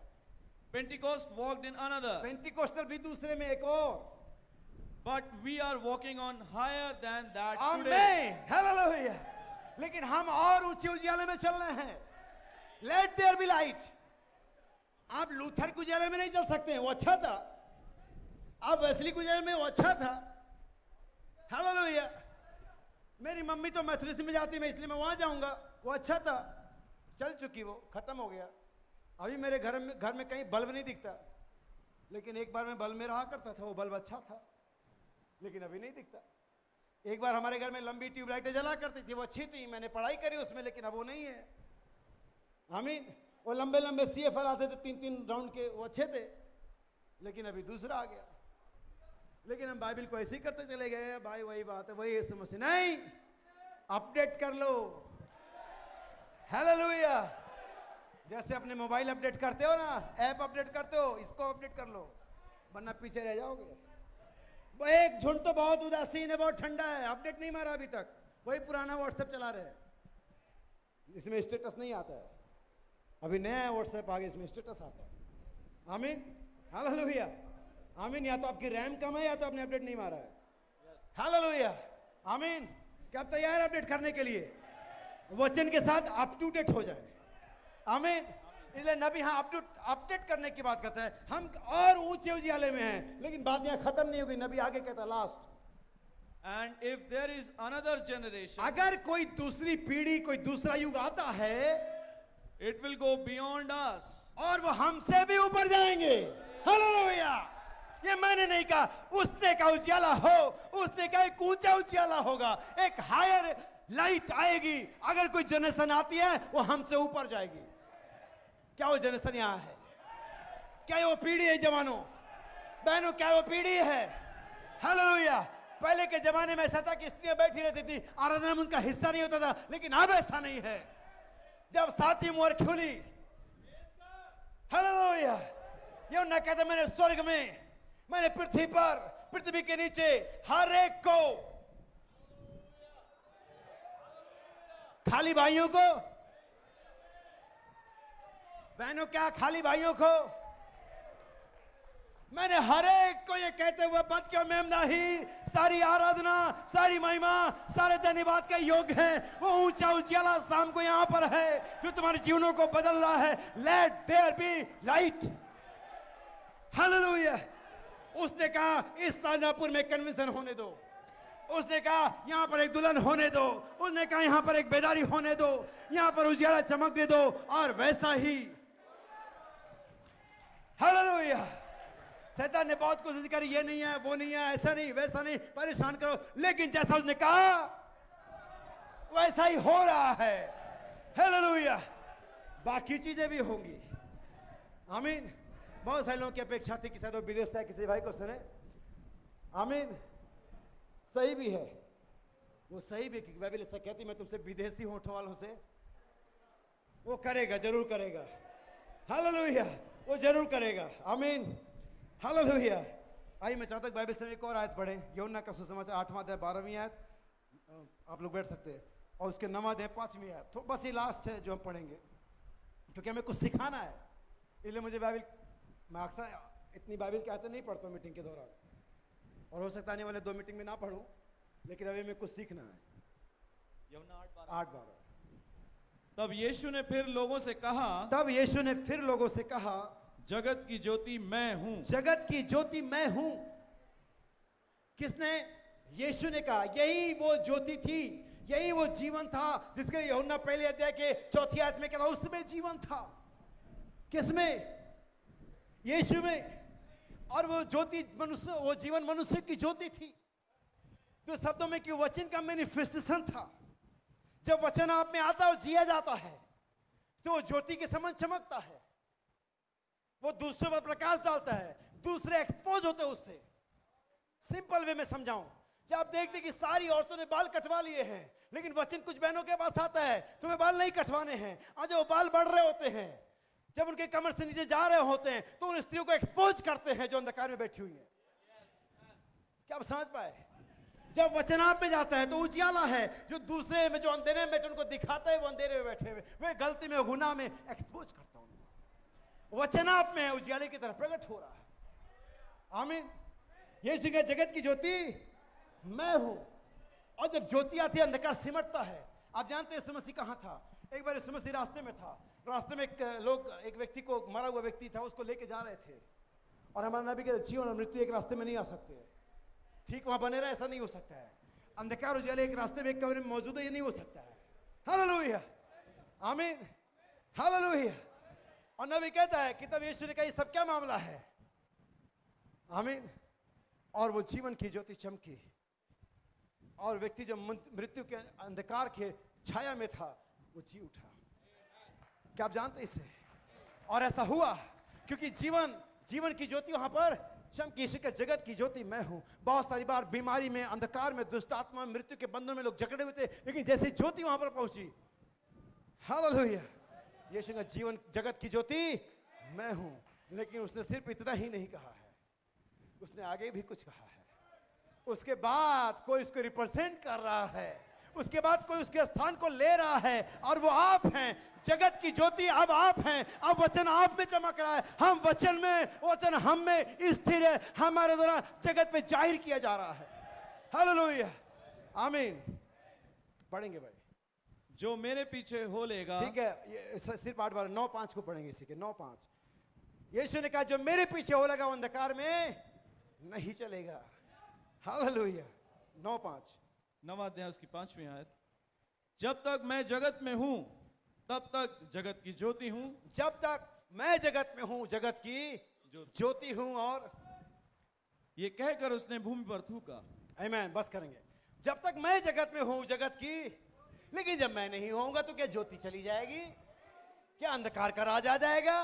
Pentecost walked in another. Pentecostal भी दूसरे में, एक और। But we are walking on higher than that today. आमीन, हालेलुया। लेकिन हम और ऊंचे उजियाले में चल रहे हैं। Let there be light। आप लूथर के उजियाले में नहीं चल सकते हैं, वो अच्छा था। आप वेस्ली के उजियाले में, वो अच्छा था। हालेलुया। मेरी मम्मी तो मेथोडिस्ट में जाती है, इसलिए मैं वहां जाऊंगा, वो अच्छा था। चल चुकी, वो खत्म हो गया। अभी मेरे घर में कहीं बल्ब नहीं दिखता, लेकिन एक बार मैं बल्ब में रहा करता था, वो बल्ब अच्छा था, लेकिन अभी नहीं दिखता। एक बार हमारे घर में लंबी ट्यूबलाइटें जला करती थी, वो अच्छी थी, मैंने पढ़ाई करी उसमें, लेकिन अब वो नहीं है। आमीन। वो लंबे लंबे सीएफएल आते थे 3-3 राउंड के, वो अच्छे थे, लेकिन अभी दूसरा आ गया। लेकिन हम बाइबल को ऐसे ही करते चले गए, भाई वही बात है, वही यीशु मसीह। नहीं, अपडेट कर लो। हालेलुया। जैसे अपने मोबाइल अपडेट करते हो ना, ऐप अपडेट करते हो, इसको अपडेट कर लो, वरना पीछे रह जाओगे। वो एक झुंड तो बहुत उदासीन है, बहुत ठंडा है, अपडेट नहीं मारा अभी तक, वही पुराना व्हाट्सएप चला रहे हैं। इसमें स्टेटस नहीं आता है, अभी नया व्हाट्सएप आ गया, इसमें स्टेटस आता है। आमीन, हालेलुया। आमीन। या तो आपकी रैम कम है, या तो आपने अपडेट नहीं मारा है। हालेलुया। आमीन। क्या आप तैयार हैं अपडेट करने के लिए? वचन के साथ अप टू डेट हो जाए। आमीन। इसलिए नबी हाँ अपडेट करने की बात करता है। हम और ऊंचे उजियाले में हैं, लेकिन बात यहाँ खत्म नहीं होगी। नबी आगे कहता है last, And if there is another generation, अगर कोई दूसरी पीढ़ी, कोई दूसरा युग आता है, it will go beyond us. और वो हमसे भी ऊपर जाएंगे। हालेलुया। ये मैंने नहीं कहा, उसने का उजियाला हो, उसने का एक ऊंचा उजियाला होगा, एक हायर लाइट आएगी। अगर कोई जनरेशन आती है, वो हमसे ऊपर जाएगी। क्या वो जनरेशन यहां है? क्या वो पीढ़ी है? जवानों बहनों, क्या वो पीढ़ी है? हालेलुया। पहले के जमाने में ऐसा था कि स्त्रियां बैठी रहती थी, आराधना में उनका हिस्सा नहीं होता था, लेकिन अब ऐसा नहीं है। जब सातवीं मोहर खुली, हालेलुया, ये न कहते मैंने स्वर्ग में, मैंने पृथ्वी पर, पृथ्वी के नीचे हर एक को, खाली भाइयों को, बहनों, क्या खाली भाइयों को, मैंने हर एक को ये कहते हुए बात किया, मेमना ही सारी आराधना, सारी महिमा, सारे धन्यवाद के योग्य है। वो ऊंचा उजियाला शाम को यहां पर है, जो तुम्हारे जीवनों को बदल रहा है। Let there be light. Hallelujah. उसने कहा इस शाहजहांपुर में कन्वेंशन होने दो, उसने कहा यहां पर एक दुल्हन होने दो, उसने कहा यहां पर एक बेदारी होने दो, यहां पर उजियाला चमक दे दो। और वैसा ही, हालेलुया। शैतान ने बहुत कोशिश करी, ये नहीं है, वो नहीं है, ऐसा नहीं, वैसा नहीं, परेशान करो, लेकिन जैसा उसने कहा वैसा ही हो रहा है। हालेलुया। बाकी चीजें भी होंगी। आमीन। बहुत सारे लोगों की अपेक्षा थी कि शायद वो विदेश से किसी भाई को सुने। आमीन। सही भी है, वो सही भी, क्योंकि बाइबल ऐसा कहती, मैं तुमसे विदेशी होठों वालों से वो करेगा, जरूर करेगा। हालेलुया, वो जरूर करेगा। आमीन, हालेलुया। आइए मैं चाहता हूं बाइबल से एक और आयत पढ़ें, यूहन्ना का सुसमाचार 8वां अध्याय 12वीं आयत। आप लोग बैठ सकते हैं। और उसके 9वां अध्याय 5वीं आयत। तो बस ये लास्ट है जो हम पढ़ेंगे, क्योंकि हमें कुछ सिखाना है। इसलिए मुझे बाइबल, मैं अक्सर इतनी बाइबल की आयतें नहीं पढ़ता हूँ मीटिंग के दौरान, और हो सकता है आने वाले 2 मीटिंग में ना पढ़ूं, लेकिन अभी मैं कुछ सीखना है। यूहन्ना 8:12। तब यीशु ने फिर लोगों से कहा, तब यीशु ने फिर लोगों से कहा, जगत की ज्योति मैं हूं। जगत की ज्योति मैं हूं। किसने? यीशु ने कहा। यही वो ज्योति थी, यही वो जीवन था जिसके लिए यूहन्ना पहले अध्याय के 4वीं आयत में कहा उसमें जीवन था। किसमें? यीशु में। और वो ज्योति मनुष्य, वो जीवन मनुष्य की ज्योति थी। तो शब्दों में कि वचन का मैनिफेस्टेशन था। जब वचन आप में आता और जिया जाता है तो वो ज्योति के समान चमकता है। वो दूसरे पर प्रकाश डालता है, दूसरे एक्सपोज होते हैं उससे। सिंपल वे में समझाऊं, जब आप देखते कि सारी औरतों ने बाल कटवा लिए हैं, लेकिन वचन कुछ बहनों के पास आता है, तुम्हें बाल नहीं कटवाने हैं। आज वो बाल बढ़ रहे होते हैं, जब उनके कमर से नीचे जा रहे होते हैं, तो उन स्त्रियों को एक्सपोज करते हैं जो अंधकार में बैठी हुई हैं। क्या आप समझ पाए? जब वचन आप में जाता है तो उजियाला है, जो दूसरे में जो अंधेरे में बैठे उनको दिखाता है, वो अंधेरे में बैठे हुए, वे गलती में, गुनाह में एक्सपोज करता हूं। वचन आप में उजियाले की तरह प्रकट हो रहा है। आमीन। यीशु का जगत की ज्योति मैं हूं। और जब ज्योति आती है अंधकार सिमटता है। आप जानते हैं यीशु मसीह कहां था? एक बार यीशु मसीह रास्ते में था। रास्ते में एक व्यक्ति को, मरा हुआ व्यक्ति था, उसको लेके जा रहे थे। और हमारा नबी कहते जीवन और मृत्यु एक रास्ते में नहीं आ सकते। ठीक वहां बने रहे, ऐसा नहीं हो सकता है। अंधकार उजाले एक रास्ते में, एक कमरे में मौजूद है, ये नहीं हो सकता है। हालेलुया, आमीन, हालेलुया। और नबी कहता है कि तब यीशु ने कहा ये सब क्या मामला है? आमीन। और वो जीवन की ज्योति चमकी, और व्यक्ति जो मृत्यु के अंधकार के छाया में था वो जी उठा। क्या आप जानते हैं इसे? और ऐसा हुआ क्योंकि जीवन की ज्योति वहां पर चमकी। यीशु का जगत की ज्योति मैं हूं। बहुत सारी बार बीमारी में, अंधकार में, दुष्ट आत्मा, मृत्यु के बंधन में लोग जकड़े हुए थे, लेकिन जैसे ज्योति वहां पर पहुंची, हालेलुया, यीशु का जीवन जगत की ज्योति मैं हूं। लेकिन उसने सिर्फ इतना ही नहीं कहा है, उसने आगे भी कुछ कहा है। उसके बाद कोई उसको रिप्रेजेंट कर रहा है, उसके बाद कोई उसके स्थान को ले रहा है, और वो आप हैं। जगत की ज्योति अब आप हैं। अब वचन आप में चमक रहा है, हम वचन में, वचन हम में स्थिर है, हमारे द्वारा जगत में जाहिर किया जा रहा है। हालेलुया, आमीन। पढ़ेंगे भाई। जो मेरे पीछे हो लेगा। ठीक है, ये सिर्फ 8-12 9-5 को पढ़ेंगे इसी के 9-5। यीशु ने कहा जो मेरे पीछे हो लेगा वो अंधकार में नहीं चलेगा। हालेलुया। 9-5 9वां अध्याय उसकी 5वीं आयत। जब तक मैं जगत में हूं तब तक जगत की ज्योति हूं। जब तक मैं जगत में हूं, जगत की ज्योति हूं। और ये कहकर उसने भूमि पर थूका। आमीन। बस करेंगे। जब तक मैं जगत में हूं, जगत की, लेकिन जब मैं नहीं होऊंगा तो क्या ज्योति चली जाएगी? क्या अंधकार का राज आ जाएगा?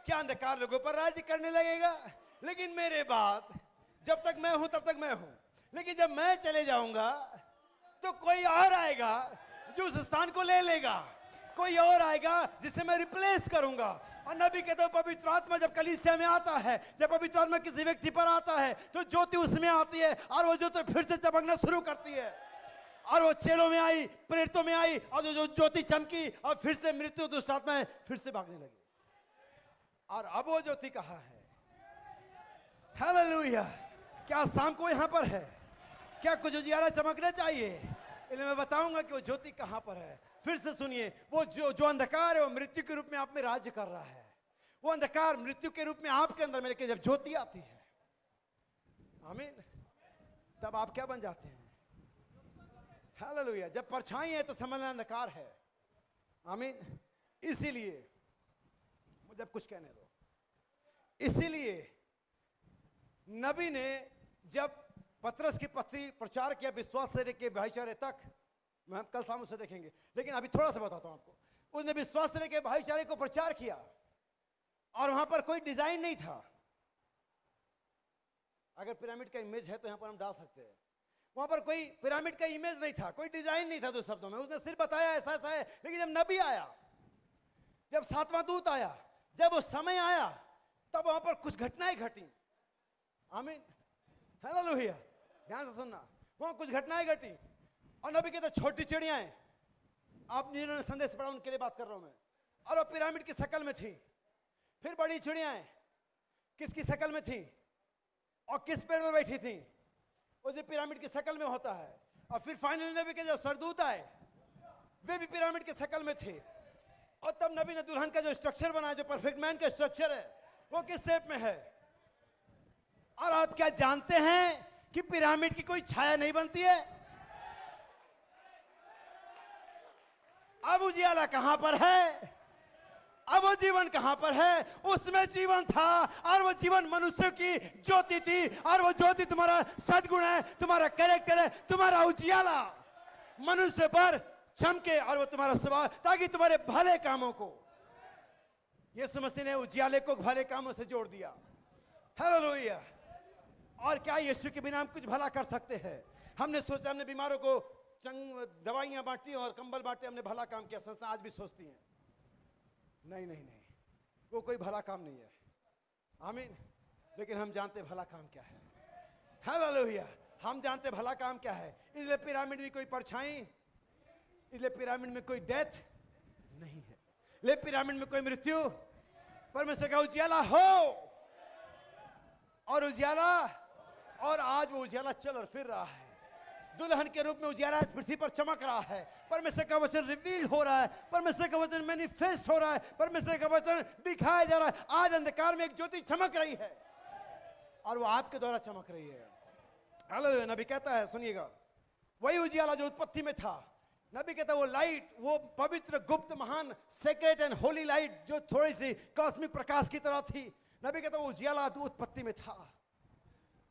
क्या अंधकार लोगों पर राज करने लगेगा? लेकिन मेरे बाद जब तक मैं हूं तब तक मैं हूं, लेकिन जब मैं चले जाऊंगा तो कोई और आएगा जो उस स्थान को ले लेगा। कोई और आएगा जिसे मैं रिप्लेस करूंगा। और नबी कहते हैं पवित्र आत्मा जब कलीसिया में आता है, जब पवित्र आत्मा किसी व्यक्ति पर आता है तो ज्योति उसमें आती है, और वो ज्योति फिर से चमकना शुरू करती है। और वो चेलों में आई, प्रेरितों में आई, और जो ज्योति चमकी, और फिर से मृत्यु दुष्ट आत्माएं फिर से भागने लगी। और अब वो ज्योति कहाँ है? हालेलुया। क्या शाम को यहां पर है? क्या कुछ उजियारा चमकना चाहिए? इसलिए मैं बताऊंगा कि वो ज्योति कहां पर है। फिर से सुनिए, वो जो अंधकार है वो मृत्यु के रूप में आप में राज्य कर रहा है। वो अंधकार मृत्यु के रूप में आपके अंदर में, लेकिन जब ज्योति आती है, आमीन, तब आप क्या बन जाते हैं? हालेलुया। जब परछाई है तो समझना अंधकार है। आमीन। इसीलिए मुझे कुछ कहने दो। इसीलिए नबी ने जब पतरस की पत्री प्रचार किया विश्वास से लेकर भाईचारे तक, हम कल शाम उसे देखेंगे, लेकिन अभी थोड़ा सा बताता हूं आपको। उसने विश्वास से लेकर भाईचारे को प्रचार किया, और वहां पर कोई डिजाइन नहीं था। अगर पिरामिड का इमेज है तो यहां पर हम डाल सकते हैं। वहां पर कोई पिरामिड का इमेज नहीं था, कोई डिजाइन नहीं था। दो शब्दों में उसने सिर्फ बताया ऐसा ऐसा है। लेकिन जब नबी आया जब सातवां दूत आया, जब वो समय आया, तब वहां पर कुछ घटनाएं घटी। आमीन, हालेलुया। ध्यान से सुनना, वहां कुछ घटनाएं घटी और नबी कहते छोटी चिड़ियां, आप जिन्होंने संदेश पढ़ा उनके लिए बात कर रहा हूं मैं, और वो पिरामिड की शक्ल में थी। फिर बड़ी चिड़ियां किसकी शक्ल में थी और किस पेड़ में बैठी थी? वो जो पिरामिड की शक्ल में होता है। और फिर फाइनली नबी के जो सरदूत आए वे भी पिरामिड की शक्ल में थे। और तब नबी ने दुल्हन का जो स्ट्रक्चर बनाया, जो परफेक्ट मैन का स्ट्रक्चर है, वो किस शेप में है? और आप क्या जानते हैं कि पिरामिड की कोई छाया नहीं बनती है? अब उजियाला कहां पर है? अब वो जीवन कहां पर है? उसमें जीवन था और वो जीवन मनुष्य की ज्योति थी, और वो ज्योति तुम्हारा सद्गुण है, तुम्हारा कैरेक्टर है, तुम्हारा उजियाला मनुष्य पर चमके और वो तुम्हारा स्वभाव, ताकि तुम्हारे भले कामों को, यीशु मसीह ने उजियाले को भले कामों से जोड़ दिया। हालेलुया। और क्या यीशु के बिना हम कुछ भला कर सकते हैं? हमने सोचा, हमने बीमारों को दवाइयां बांटी और कंबल बांटे, हमने भला काम किया। संस्था आज भी सोचती हैं नहीं नहीं नहीं, वो कोई भला काम नहीं है। आमीन। लेकिन हम जानते भला काम क्या है। हालेलुया। हम जानते भला काम क्या है। इसलिए पिरामिड में कोई परछाई, इसलिए पिरामिड में कोई डेथ नहीं है, ले पिरामिड में कोई मृत्यु। परमेश्वर का उजियाला हो, और उजियाला, और आज वो उजियाला चल और फिर रहा है। दुल्हन के रूप में उजियाला इस पृथ्वी पर चमक रहा है। परमेश्वर का वचन रिवील हो रहा है, परमेश्वर का वचन मैनिफेस्ट हो रहा है, परमेश्वर का वचन दिखाया जा रहा है। आज अंधकार में एक ज्योति चमक रही है और वो आपके द्वारा चमक रही है। हालेलुया। नबी कहता है, सुनिएगा, वही उजियाला जो उत्पत्ति में था। नबी कहता है वो लाइट, वो पवित्र, गुप्त, महान, सेक्रेट एंड होली लाइट, जो थोड़ी सी कॉस्मिक प्रकाश की तरह थी। नबी कहता है वो उजियाला उत्पत्ति में था,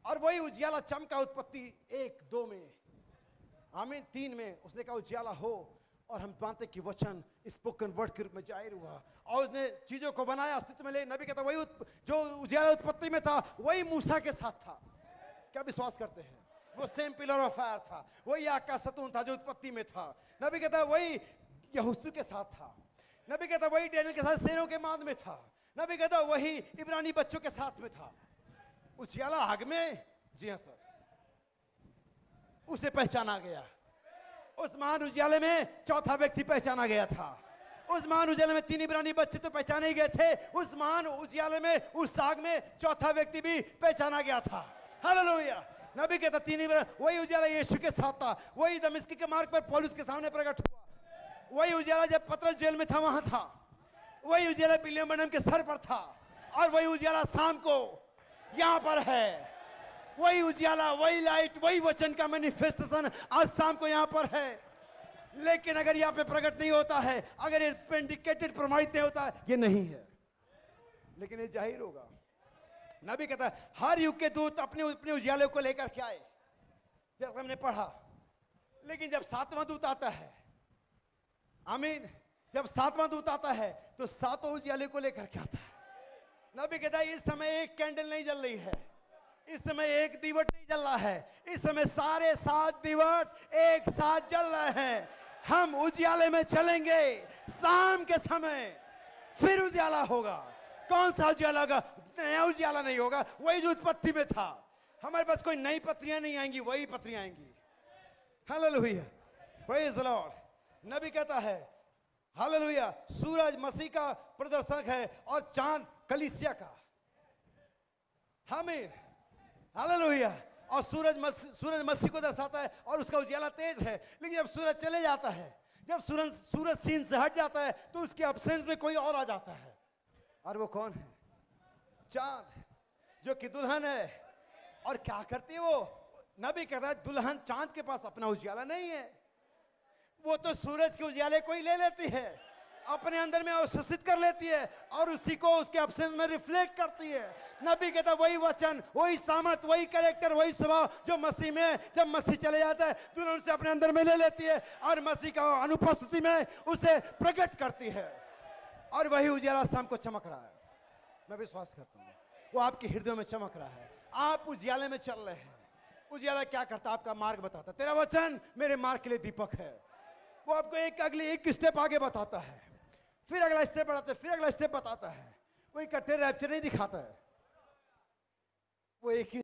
और वही उजियाला चमका उत्पत्ति 1, 2 में, आमीन, 3 में। उसने कहा उजियाला हो, और हम मानते कि वचन स्पोकन वर्ड के रूप में जाहिर हुआ और उसने चीजों को बनाया, अस्तित्व में ले। नबी कहता वही जो उजियाला उत्पत्ति में था वही मूसा के साथ था। क्या विश्वास करते हैं? वो सेम पिलर ऑफ फायर था, वही आग का सतून था जो उत्पत्ति में था। नबी कहता वही यहोशू के साथ था। नबी कहता वही डैनियल के साथ शेरों के माद में था। नबी कहता वही इब्रानी बच्चों के साथ में था। उजियाला आग में, जी हाँ सर, उसे पहचाना गया। उस महान उजियाले में चौथा व्यक्ति पहचाना गया था। उस महान उजियाले में 3 इब्रानी बच्चे तो पहचाने गए थे, उस महान उजियाले में, उस आग में चौथा व्यक्ति भी पहचाना गया था। हालेलुया। नबी कहता 3 इब्रानी, वही उजियाला यीशु के साथ था। वही दमिश्क के मार्ग पर पौलुस के सामने प्रकट हुआ। वही उजियाला जब पतरस जेल में था वहां था। वही उजियाला विलियम ब्रैनम के सर पर था, और वही उजियाला शाम को यहां पर है। वही उजियाला, वही लाइट, वही वचन का मैनिफेस्टेशन आज शाम को यहां पर है। लेकिन अगर यहां पे प्रकट नहीं होता है, अगर ये इंडिकेटेड, प्रमाणित नहीं होता है, ये नहीं है, लेकिन ये जाहिर होगा। नबी कहता है हर युग के दूत अपने अपने उजियाले को लेकर के आए, जैसा हमने पढ़ा। लेकिन जब 7वां दूत आता है, आमीन, जब 7वां दूत आता है तो 7 उजियाले को लेकर के आता है। नबी कहता है इस समय एक कैंडल नहीं जल रही है, इस समय एक दीवट नहीं जल रहा है, इस समय सारे 7 दीवट एक साथ जल रहे हैं। हम उजियाले में चलेंगे शाम के समय, फिर उजियाला होगा। कौन सा उजियाला होगा? नया उजियाला नहीं होगा, वही जो उत्पत्ति में था। हमारे पास कोई नई पत्रियां नहीं आएंगी, वही पत्रियां आएंगी। Hallelujah, praise the Lord. नबी कहता है हालेलुया, सूरज मसीह का प्रदर्शक है और चांद कलीसिया का। आमीन, हालेलुया। और सूरज मसीह को दर्शाता है और उसका उजियाला तेज है। लेकिन जब सूरज चले जाता है, जब सूरज सीन से हट जाता है, तो उसके अब्सेंस में कोई और आ जाता है। और वो कौन है? चांद, जो कि दुल्हन है। और क्या करती है वो? नबी कहता है दुल्हन चांद के पास अपना उजियाला नहीं है, वो तो सूरज के उजियाले को ही ले लेती है, अपने अंदर में अवशोषित कर लेती है और उसी को उसके एब्सेंस में रिफ्लेक्ट करती है। नबी कहता वही वचन, वही सामर्थ, वही कैरेक्टर, वही स्वभाव जो मसीह में, जब मसीह चले जाता है, दुल्हन से अपने अंदर में ले लेती है और मसीह का अनुपस्थिति में उसे प्रकट करती है। और वही उजियाला शाम को चमक रहा है। मैं विश्वास करता हूँ वो आपके हृदय में चमक रहा है। आप उजियाले में चल रहे हैं। उजियाला क्या करता है? आपका मार्ग बताता है। तेरा वचन मेरे मार्ग के लिए दीपक है। वो आपको एक अगले एक स्टेप आगे बताता है। फिर अगला स्टेप बढ़ाता है, फिर अगला स्टेप बताता है। वो इकट्ठे रैप्चर नहीं दिखाता है, वो एक ही